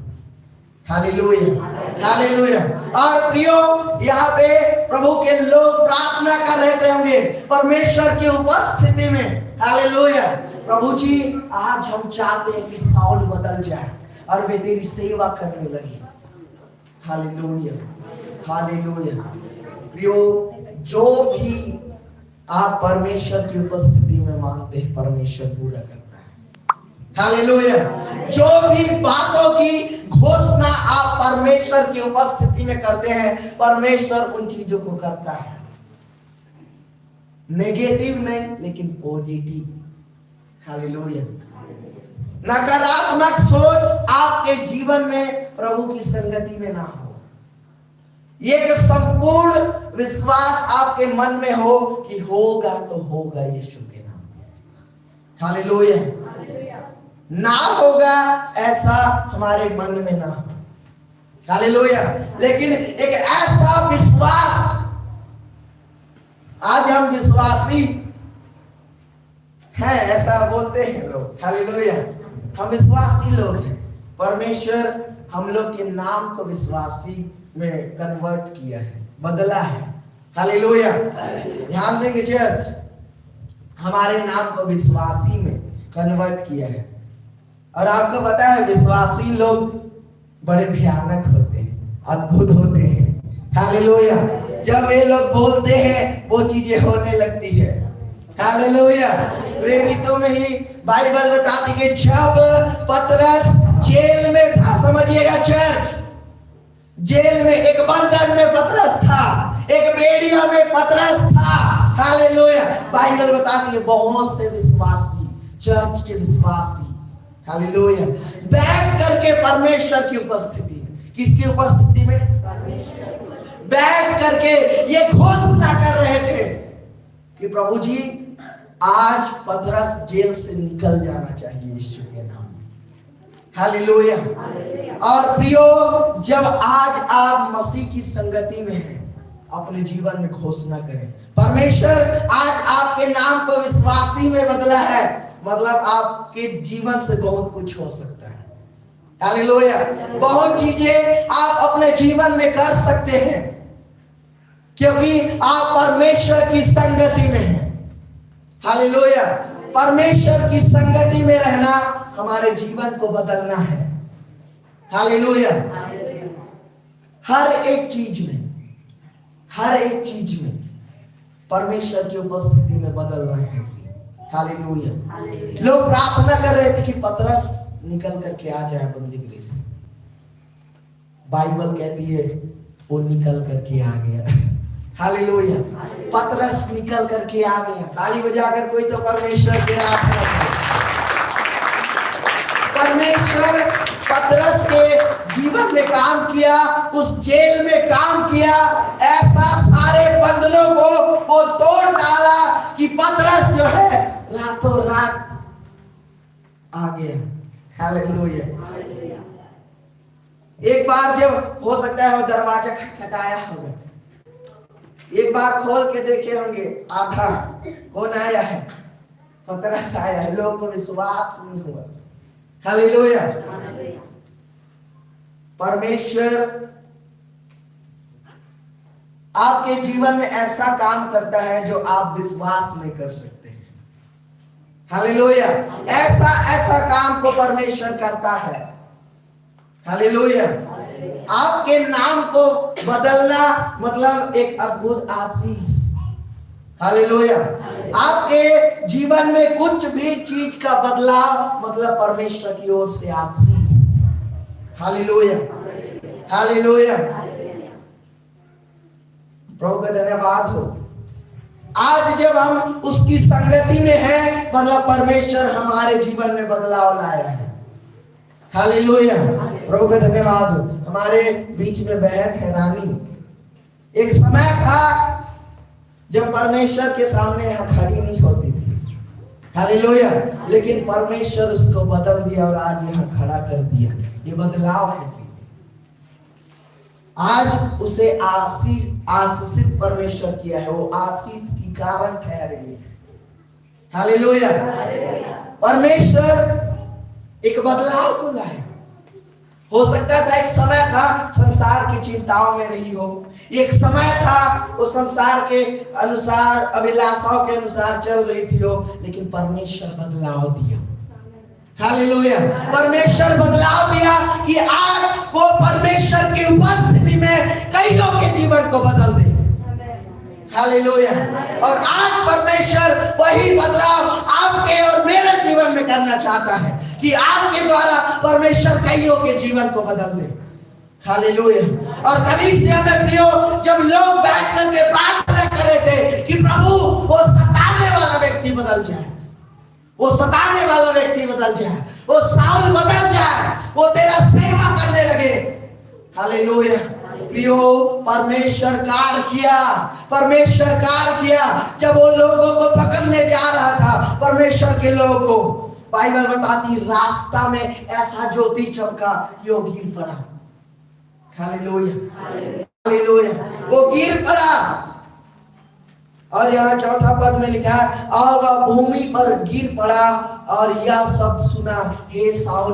Hallelujah, hallelujah. और प्रियो, यहाँ पे प्रभु के लोग प्रार्थना कर रहे थे होंगे परमेश्वर की उपस्थिति में। हालेलुया। प्रभु जी, आज हम चाहते हैं कि साउल बदल जाए और वे तेरी सेवा करने लगे। Hallelujah, hallelujah. प्रियो, जो भी आप परमेश्वर की उपस्थिति में मांगते हैं, परमेश्वर पूरा करता है। हालेलुया। जो भी बातों की घोषणा आप परमेश्वर की उपस्थिति में करते हैं, परमेश्वर उन चीजों को करता है। नेगेटिव नहीं, लेकिन पॉजिटिव। हालेलुया। नकारात्मक सोच आपके जीवन में प्रभु की संगति में ना हो। एक संपूर्ण विश्वास आपके मन में हो कि होगा तो होगा यीशु के नाम में। हालेलुया। ना होगा ऐसा हमारे मन में ना हो। हालेलुया। लेकिन एक ऐसा विश्वास, आज हम विश्वासी हैं, ऐसा बोलते हैं लोग। हालेलुया। हम विश्वासी लोग हैं। परमेश्वर हम लोग के नाम को विश्वासी में कन्वर्ट किया है, बदला है। हालेलुया। ध्यान देंगे चर्च, हमारे नाम को विश्वासी में कन्वर्ट किया है। और आपको पता है विश्वासी लोग बड़े भयानक होते हैं, अद्भुत होते हैं। हालेलुया। जब वे लोग बोलते हैं वो चीजें होने लगती है। हालेलुया। प्रेरितों में ही बाइबल बताती कि जब पतरस जेल में था, समझिएगा चर्च, जेल में एक बंधन में पतरस था, एक बेड़िया में पतरस था। हालेलुया। बाइबल बताती है बहुत से विश्वासी, चर्च के विश्वासी, हालेलुया, बैठ करके परमेश्वर की उपस्थिति में, किसकी उपस्थिति में? बैठ करके ये घोषणा कर रहे थे कि प्रभु जी, आज पतरस जेल से निकल जाना चाहिए यीशु के नाम में। हालेलुया। और प्रियो, जब आज आप मसीह की संगति में हैं, अपने जीवन में घोषणा करें, परमेश्वर आज आपके नाम को विश्वासी में बदला है, मतलब आपके जीवन से बहुत कुछ हो सकता है। हालेलुया। बहुत चीजें आप अपने जीवन में कर सकते हैं, क्योंकि आप परमेश्वर की संगति में हैं। हालेलुया। परमेश्वर की संगति में रहना हमारे जीवन को बदलना है। हालेलुया। हर एक चीज में, हर एक चीज में परमेश्वर की उपस्थिति में बदलना है। हालेलुया। लोग प्रार्थना कर रहे थे कि पतरस निकल करके आ जाए बंदीगृह से। बाइबल कहती है वो निकल करके आ गया। हालेलुया। पतरस निकल करके आ गया। ताली बजाकर कोई तो परमेश्वर के आराधना करे। परमेश्वर पतरस के जीवन में काम किया, उस जेल में काम किया, ऐसा सारे बंधनों को वो तोड़ डाला कि पतरस जो है रातों रात आ गया। हालेलुया। एक बार जब हो सकता है वो दरवाजा खटखटाया होगा, एक बार खोल के देखे होंगे, आधा कौन आया है? पतरस आया है। लोगों को विश्वास नहीं हुआ। हालेलुया। परमेश्वर आपके जीवन में ऐसा काम करता है जो आप विश्वास नहीं कर सकते हैं। हालेलुया। ऐसा ऐसा काम को परमेश्वर करता है। हालेलुया। आपके नाम को बदलना मतलब एक अद्भुत आशीष। हालेलुया। आपके जीवन में कुछ भी चीज का बदलाव मतलब परमेश्वर की ओर से आशीष। हालेलुया। हालेलुया, प्रभु का धन्यवाद हो। आज जब हम उसकी संगति में हैं, मतलब परमेश्वर हमारे जीवन में बदलाव लाया है। हालेलुया, प्रभु का धन्यवाद हो। हमारे बीच में बहन है रानी। एक समय था जब परमेश्वर के सामने यहाँ खड़ी नहीं होती थी। हालेलुया, लेकिन परमेश्वर उसको बदल दिया और आज यहाँ खड़ा कर दिया। ये बदलाव है। आज उसे आशीषित परमेश्वर किया है। वो आशीष की कारण ठहरे है। हालेलुया, परमेश्वर एक बदलाव को लाया। हो सकता था एक समय था संसार की चिंताओं में रही हो, एक समय था वो संसार के अनुसार, अभिलाषाओं के अनुसार चल रही थी हो, लेकिन परमेश्वर बदलाव दिया। हालेलुया, परमेश्वर बदलाव दिया कि आज वो परमेश्वर की उपस्थिति में कईयों के जीवन को बदल दे। हालेलुया, और आज परमेश्वर वही बदलाव आपके और मेरे जीवन में करना चाहता है कि आपके द्वारा परमेश्वर कईयों के जीवन को बदल दे। हालेलुया, और कलीसिया में प्रियो, जब लोग बैठ करके प्रार्थना कर रहे थे कि प्रभु वो सताने वाला व्यक्ति बदल जाए, वो सताने वाला व्यक्ति बदल जाए, वो साउल बदल जाए, वो तेरा सेवा करने लगे। हालेलुया, प्रियो, परमेश्वर कार्य किया, परमेश्वर कार्य किया। जब वो लोगों को पकड़ने जा रहा था, परमेश्वर के लोगों को, बाइबल बताती रास्ता में ऐसा ज्योति चमका कि वो गिर पड़ा। हालेलुया, हालेलुया, वो गिर पड़ा। और यहाँ चौथा पद में लिखा है, और वह भूमि पर गिर पड़ा और यह शब्द सुना, हे साउल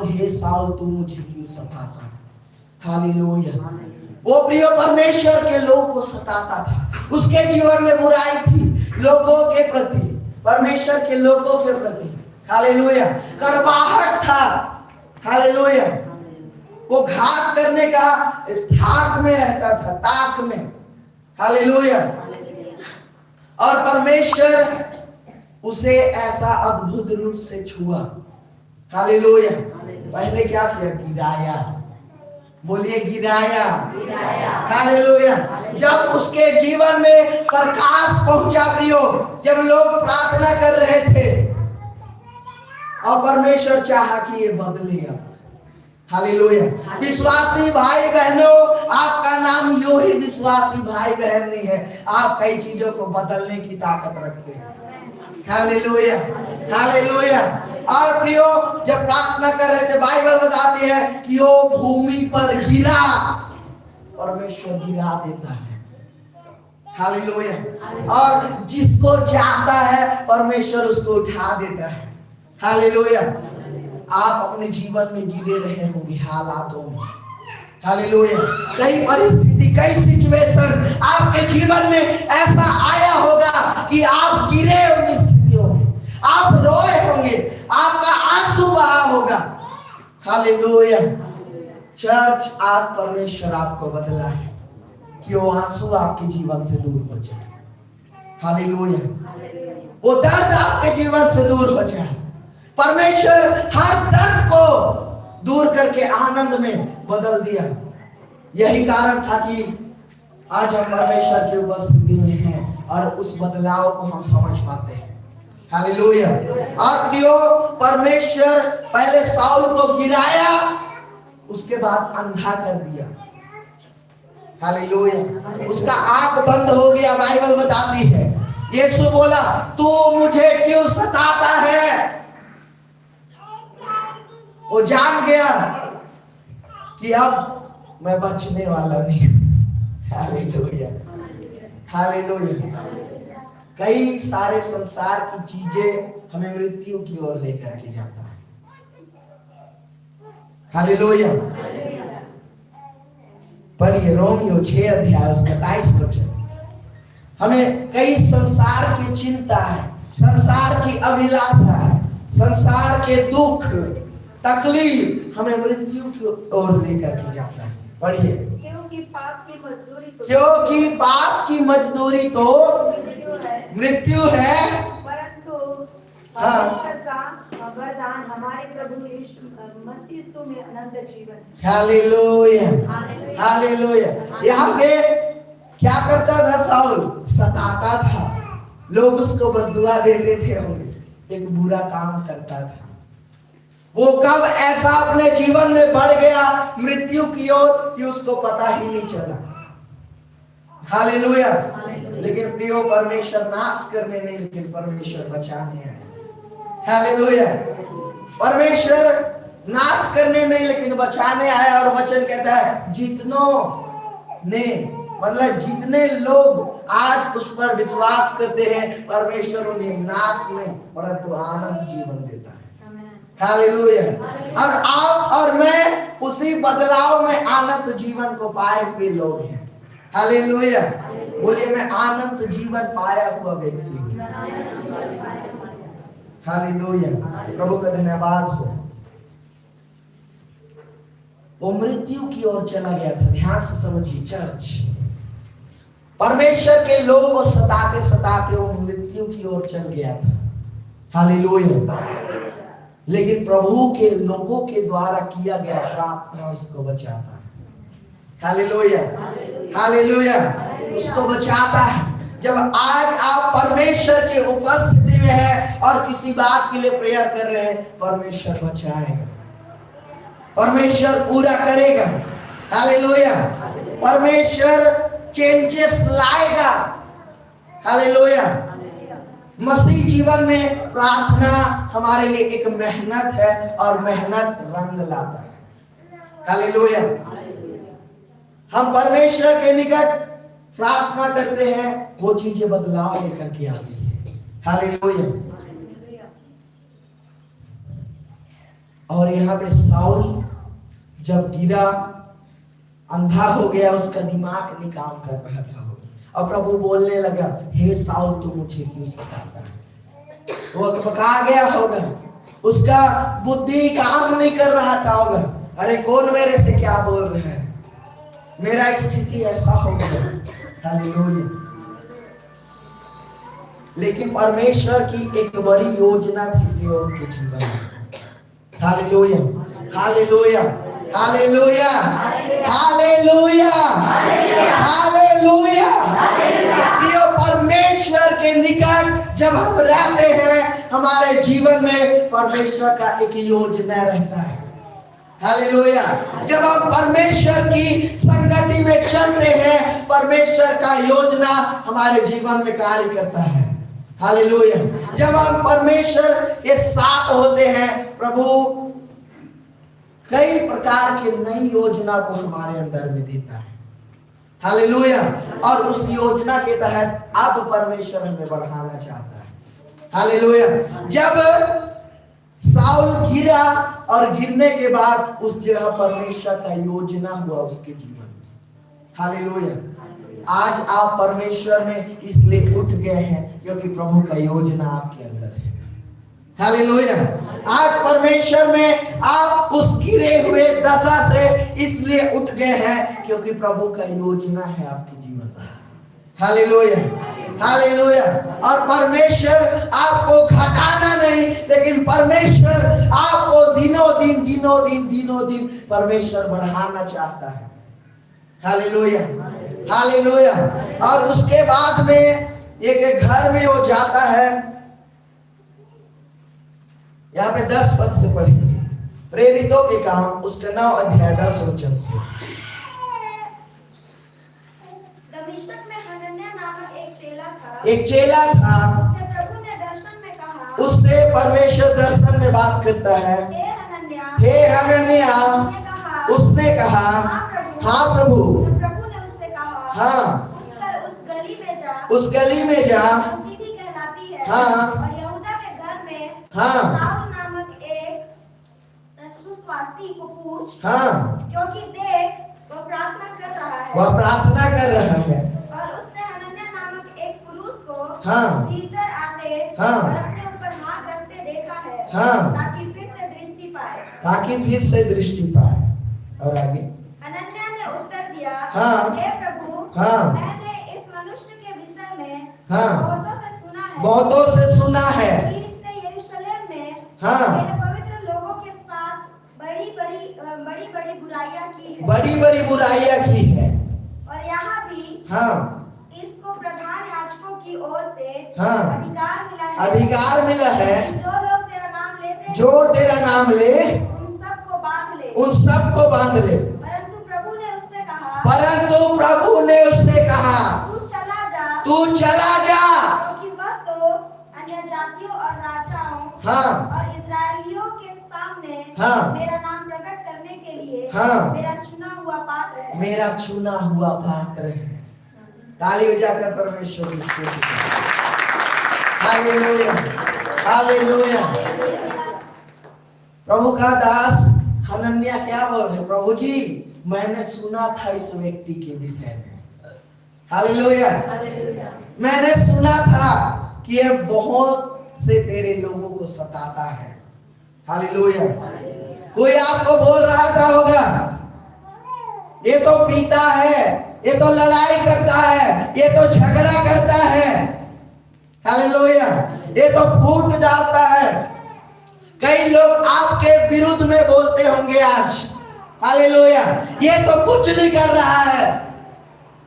तू मुझे क्यों सताता है। हालेलुया, वो प्रिय परमेश्वर के लोगों को सताता था। उसके जीवन में बुराई थी लोगों के प्रति, परमेश्वर के लोगों के प्रति। हालेलुया, कड़वाहट था। हालेलुया, वो घात करने का थाक में रहता था, ताक में। हालेलुया, और परमेश्वर उसे ऐसा अद्भुत रूप से छुआ। हालेलुया, पहले क्या किया? गिराया। बोलिए गिराया। हालेलुया, जब उसके जीवन में प्रकाश पहुंचा प्रियो, जब लोग प्रार्थना कर रहे थे और परमेश्वर चाहा कि ये बदले। अब हालेलुया, विश्वासी भाई बहनों, आपका नाम यूं ही विश्वासी भाई बहन नहीं है, आप कई चीजों को बदलने की ताकत रखते हैं। हालेलुया, हालेलुया, और प्रियो, जब प्रार्थना कर रहे थे, बाइबल बताती है कि वो भूमि पर गिरा, परमेश्वर गिरा देता है। हालेलुया, और जिसको चाहता है परमेश्वर उसको उठा देता है। हालेलुया, आप अपने जीवन में गिरे रहे होंगे हालातों में। हालेलुया, कई परिस्थिति, कई सिचुएशन आपके जीवन में ऐसा आया होगा कि आप गिरे उन स्थितियों में, आप रोए होंगे, आपका आंसू बहा होगा। हालेलुया, चर्च, आज परमेश्वर आपको बदला है कि वो आंसू आपके जीवन से दूर हो जाए। हालेलुया, वो दर्द आपके जीवन से दूर हो जाए। परमेश्वर हर दर्द को दूर करके आनंद में बदल दिया। यही कारण था कि आज हम परमेश्वर की उपस्थिति में हैं और उस बदलाव को हम समझ पाते हैं। हालेलुया, और प्रियो, परमेश्वर पहले साउल को गिराया, उसके बाद अंधा कर दिया। हालेलुया, उसका आंख बंद हो गया। बाइबल बताती है, यीशु बोला, तू मुझे क्यों सताता है? वो जान गया कि अब मैं बचने वाला नहीं। हालेलुया, हालेलुया, कई सारे संसार की चीजें हमें मृत्यु की ओर लेकर के जाता है। हालेलुया, पढ़िए रोमियो 6 अध्याय 27 वचन। हमें कई संसार की चिंता है, संसार की अभिलाषा है, संसार के दुख, तकलीफ हमें मृत्यु की ओर लेकर के जाता है। पढ़िए, क्योंकि पाप की मजदूरी तो मृत्यु है, परंतु परंतु परमेश्वर का दान हमारे प्रभु यीशु मसीह यीशु में अनंत जीवन। Hallelujah, hallelujah. यहाँ पे क्या करता था साउल? सताता था, लोग उसको बददुआ देते थे, होंगे एक बुरा काम करता था। वो कब ऐसा अपने जीवन में बढ़ गया मृत्यु की ओर कि उसको पता ही नहीं चला। हालेलुया। लेकिन प्रियो, परमेश्वर नाश करने नहीं, लेकिन परमेश्वर बचाने आए। हालेलुया। परमेश्वर नाश करने नहीं लेकिन बचाने आया। और वचन कहता है जितनों ने, मतलब जितने लोग आज उस पर विश्वास करते हैं, परमेश्वर उन्हें नाश नहीं परंतु आनंद जीवन देता है। हालेलुया। और आप और मैं उसी बदलाव में आनंद जीवन को पाए हुए लोग हैं। हालेलुया। बोलिए, मैं आनंद जीवन पाया हुआ व्यक्ति हूँ। हालेलुया। प्रभु का धन्यवाद हो। वो मृत्यु की ओर चला गया था। ध्यान से समझिए चर्च, परमेश्वर के लोग को सताते सताते वो मृत्यु की ओर चल गया था। हालेलुया। लेकिन प्रभु के लोगों के द्वारा किया गया प्रार्थना उसको बचाता है। Hallelujah, hallelujah. उसको बचाता है। जब आज आप परमेश्वर की उपस्थिति में है और किसी बात के लिए प्रेयर कर रहे हैं, परमेश्वर बचाएगा, परमेश्वर पूरा करेगा। हालेलुया। परमेश्वर चेंजेस लाएगा। हालेलुया। मसीह जीवन में प्रार्थना हमारे लिए एक मेहनत है और मेहनत रंग लाता है। हालेलुया। हम परमेश्वर के निकट प्रार्थना करते हैं, वो चीजें बदलाव लेकर के आती है। हालेलुया। और यहाँ पे साउल जब गिरा, अंधा हो गया, उसका दिमाग नहीं काम कर रहा था। और प्रभु बोलने लगा, हे साउल तू मुझे क्यों सताता है? वो पका गया होगा, उसका बुद्धि काम नहीं कर रहा था होगा। अरे कौन मेरे से क्या बोल रहा है, मेरा स्थिति ऐसा हो गया। हालेलुया। लेकिन परमेश्वर की एक बड़ी योजना थी उनके जीवन में। Hallelujah, hallelujah, hallelujah, hallelujah, hallelujah. प्रिय, परमेश्वर के निकट जब हम रहते हैं, हमारे जीवन में परमेश्वर का एक योजना रहता है। हालेलुया। जब हम परमेश्वर की संगति में चलते हैं, परमेश्वर का योजना हमारे जीवन में कार्य करता है। हालेलुया। जब हम परमेश्वर के साथ होते हैं, प्रभु कई प्रकार के नई योजना को हमारे अंदर में देता है। हालेलुया। और उस योजना के तहत अब परमेश्वर हमें बढ़ाना चाहता है। हालेलुया। जब साउल गिरा और गिरने के बाद उस जगह परमेश्वर का योजना हुआ उसके जीवन में। हालेलुया। आज आप परमेश्वर में इसलिए उठ गए हैं क्योंकि प्रभु का योजना आपके अंदर है। हालेलुया। आज परमेश्वर में आप उस गिरे हुए दशा से इसलिए उठ गए हैं क्योंकि प्रभु का योजना है आपके जीवन में। Hallelujah, hallelujah. और परमेश्वर आपको घटाना नहीं, लेकिन परमेश्वर आपको दिनों दिन परमेश्वर बढ़ाना चाहता है। Hallelujah, hallelujah. और उसके बाद में एक घर में वो जाता है। यहाँ पे 10 पद से पढ़ेंगे, प्रेरितों के काम उसका 9 अध्याय 10 वचन से। दमिश्क में हनन्याह नामक एक चेला था। उससे प्रभु ने दर्शन में कहा, उससे परमेश्वर दर्शन में बात करता है, हे हनन्याह। उसने कहा, हाँ प्रभु। प्रभु ने उससे कहा, हाँ, उस गली में जा, उस गली में जा, सीधी कहलाती है, हाँ, और यहूदा के घर में हाँ, साउल नामक एक सुस्वासी को पूछ, हाँ, क्योंकि देख वह प्रार्थना कर रहा है। वह प्रार्थना कर रहा है। और उसने हनन्याह नामक एक पुरुष को हाँ, भीतर आते हाँ, और अपने ऊपर हाथ रखते देखा है, हाँ, ताकि फिर से दृष्टि पाए, ताकि फिर से दृष्टि पाए। और आगे, हनन्याह ने उत्तर दिया, हाँ, हे प्रभु, हाँ, मैंने इस मनुष्य के विषय में हाँ, बहुतों से सुना है बहुतों से सुना है कि इसने यरूशलेम में हाँ, मेरे पवित्र बड़ी बड़ी बुराइयां की है। और यहाँ भी हाँ इसको प्रधान याजकों की ओर से हाँ। अधिकार मिला है, अधिकार मिला है जो लोग तेरा नाम लेते हैं जो तेरा नाम ले उन सबको बांध ले। उन सबको बांध ले। परंतु प्रभु ने उससे कहा, परंतु प्रभु ने उससे कहा तू चला जा, तू चला जा। क्योंकि वह तो अन्य जातियों और राजाओं हाँ और इस्राएलियों के सामने हाँ। मेरा नाम प्रकट करने के लिए हाँ। मेरा चुना हुआ पात्र है। मेरा चुना हुआ पात्र है। ताली बजाकर परमेश्वर की स्तुति करें। Hallelujah hallelujah. प्रभु का दास हनन्याह क्या बोल रहे, प्रभु जी मैंने सुना था इस व्यक्ति के विषय में। हालेलुया। मैंने सुना था कि ये बहुत से तेरे लोगों को सताता है। हालेलुया। कोई आपको बोल रहा था होगा ये तो पीता है, ये तो लड़ाई करता है, ये तो झगड़ा करता है। हालेलुया। ये तो फूट डालता है। कई लोग आपके विरुद्ध में बोलते होंगे आज। हालेलुया। ये तो कुछ नहीं कर रहा है।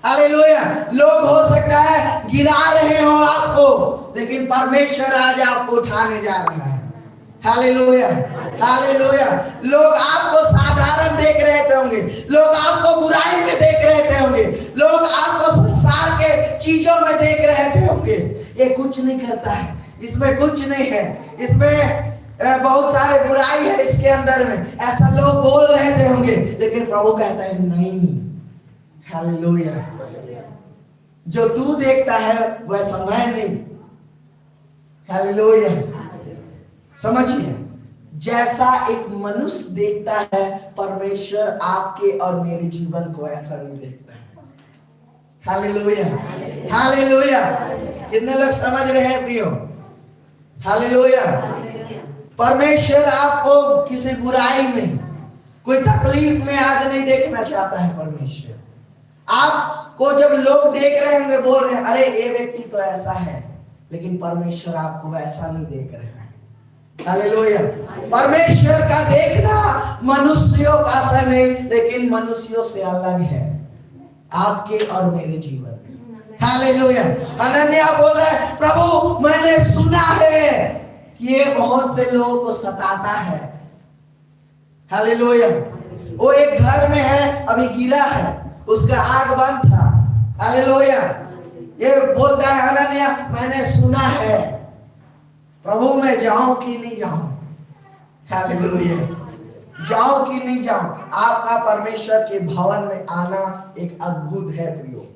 हालेलुया। लोग हो सकता है गिरा रहे हो आपको, लेकिन परमेश्वर आज आपको उठाने जा रहा है। Hallelujah hallelujah. लोग आपको साधारण देख रहे थे होंगे, लोग आपको बुराई में देख रहे थे होंगे, लोग आपको संसार के चीजों में देख रहे थे होंगे। ये कुछ नहीं करता है, इसमें कुछ नहीं है, इसमें बहुत सारे बुराई है इसके अंदर में, ऐसा लोग बोल रहे थे होंगे। लेकिन प्रभु कहता है नहीं। हालेलुया। जो तू देखता है वैसा मैं नहीं। हालेलुया। समझिए, जैसा एक मनुष्य देखता है परमेश्वर आपके और मेरे जीवन को ऐसा नहीं देखता है। Hallelujah hallelujah. कितने लोग समझ रहे हैं प्रियो? हालेलुया। परमेश्वर आपको किसी बुराई में, कोई तकलीफ में आज नहीं देखना चाहता है। परमेश्वर आपको जब लोग देख रहे होंगे, बोल रहे हैं अरे ये व्यक्ति तो ऐसा है, लेकिन परमेश्वर आपको वैसा नहीं देख रहा है। हालेलुया। परमेश्वर का देखना मनुष्यों का सा नहीं, लेकिन मनुष्यों से अलग है आपके और मेरे जीवन में। हालेलुया। हनन्याह बोल रहा है प्रभु मैंने सुना है कि ये बहुत से लोगों को सताता है। हालेलुया। वो एक घर में है, अभी गिरा है, उसका आग बंद था। हालेलुया। ये बोलता है हनन्याह मैंने सुना है, प्रभु मैं जाऊं कि नहीं जाऊं? हालेलुया। जाऊं कि नहीं जाऊं? आपका परमेश्वर के भवन में आना एक अद्भुत है प्रियो,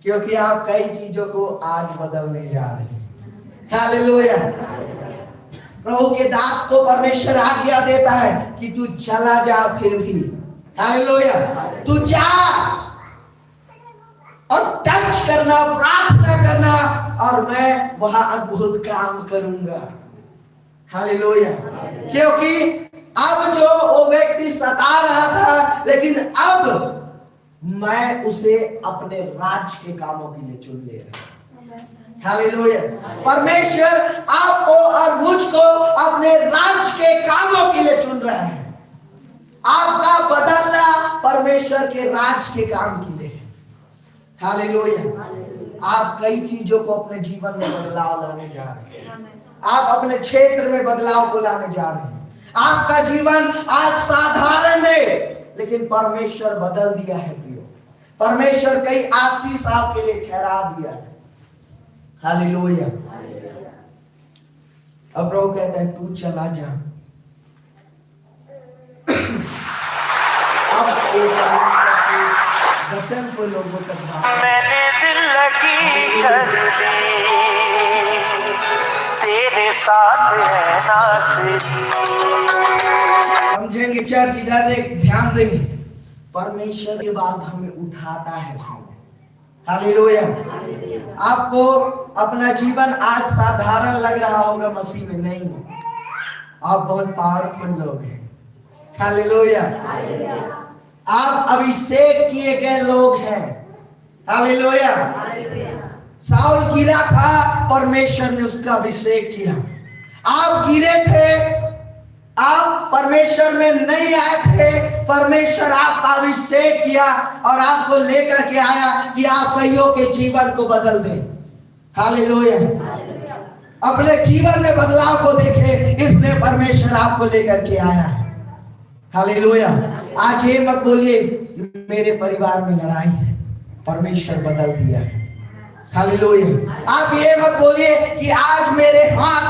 क्योंकि आप कई चीजों को आज बदलने जा रहे हैं। हालेलुया। प्रभु के दास को परमेश्वर आज्ञा देता है कि तू चला जा। फिर भी हालेलुया, तू जा और टच करना, प्रार्थना करना, और मैं वहां अद्भुत काम करूंगा। हालेलुया। क्योंकि अब जो वो व्यक्ति सता रहा था, लेकिन अब मैं उसे अपने राज्य के कामों के लिए चुन ले रहा हूं। हालेलुया। परमेश्वर आपको और मुझको अपने राज्य के कामों के लिए चुन रहा है। आपका बदलना परमेश्वर के राज्य के काम के लिए। हालेलुया। आप कई चीजों को अपने जीवन में बदलाव लाने जा रहे हैं। आप अपने क्षेत्र में बदलाव को लाने जा रहे हैं। आपका जीवन आज साधारण है, लेकिन परमेश्वर बदल दिया है प्रियो। परमेश्वर कई आशीष आपके लिए ठहरा दिया है। हालेलुया। अब प्रभु कहता है तू चला जा। अब वचन को लोगों तक मैंने दिल लगी कर ली, तेरे साथ है नासरी। समझेंगे चर्च, इधर देख, ध्यान देंगे। परमेश्वर के बाद हमें उठाता है। हालेलुया। आपको अपना जीवन आज साधारण लग रहा होगा, मसीह में नहीं, आप बहुत पावरफुल लोग हैं। हालेलुया। आप अभिषेक किए गए लोग हैं। हालेलुया। साउल गिरा था, परमेश्वर ने उसका अभिषेक किया। आप गिरे थे, आप परमेश्वर में नहीं आए थे, परमेश्वर आपका अभिषेक किया और आपको लेकर के आया कि आप कईयों के जीवन को बदल दें। हालेलुया। अपने जीवन में बदलाव को देखे, इसलिए परमेश्वर आपको लेकर के आया है। हालेलुया। आज ये मत बोलिए मेरे परिवार में लड़ाई है, परमेश्वर बदल दिया है। हालेलुया। आप ये मत बोलिए कि आज मेरे हाथ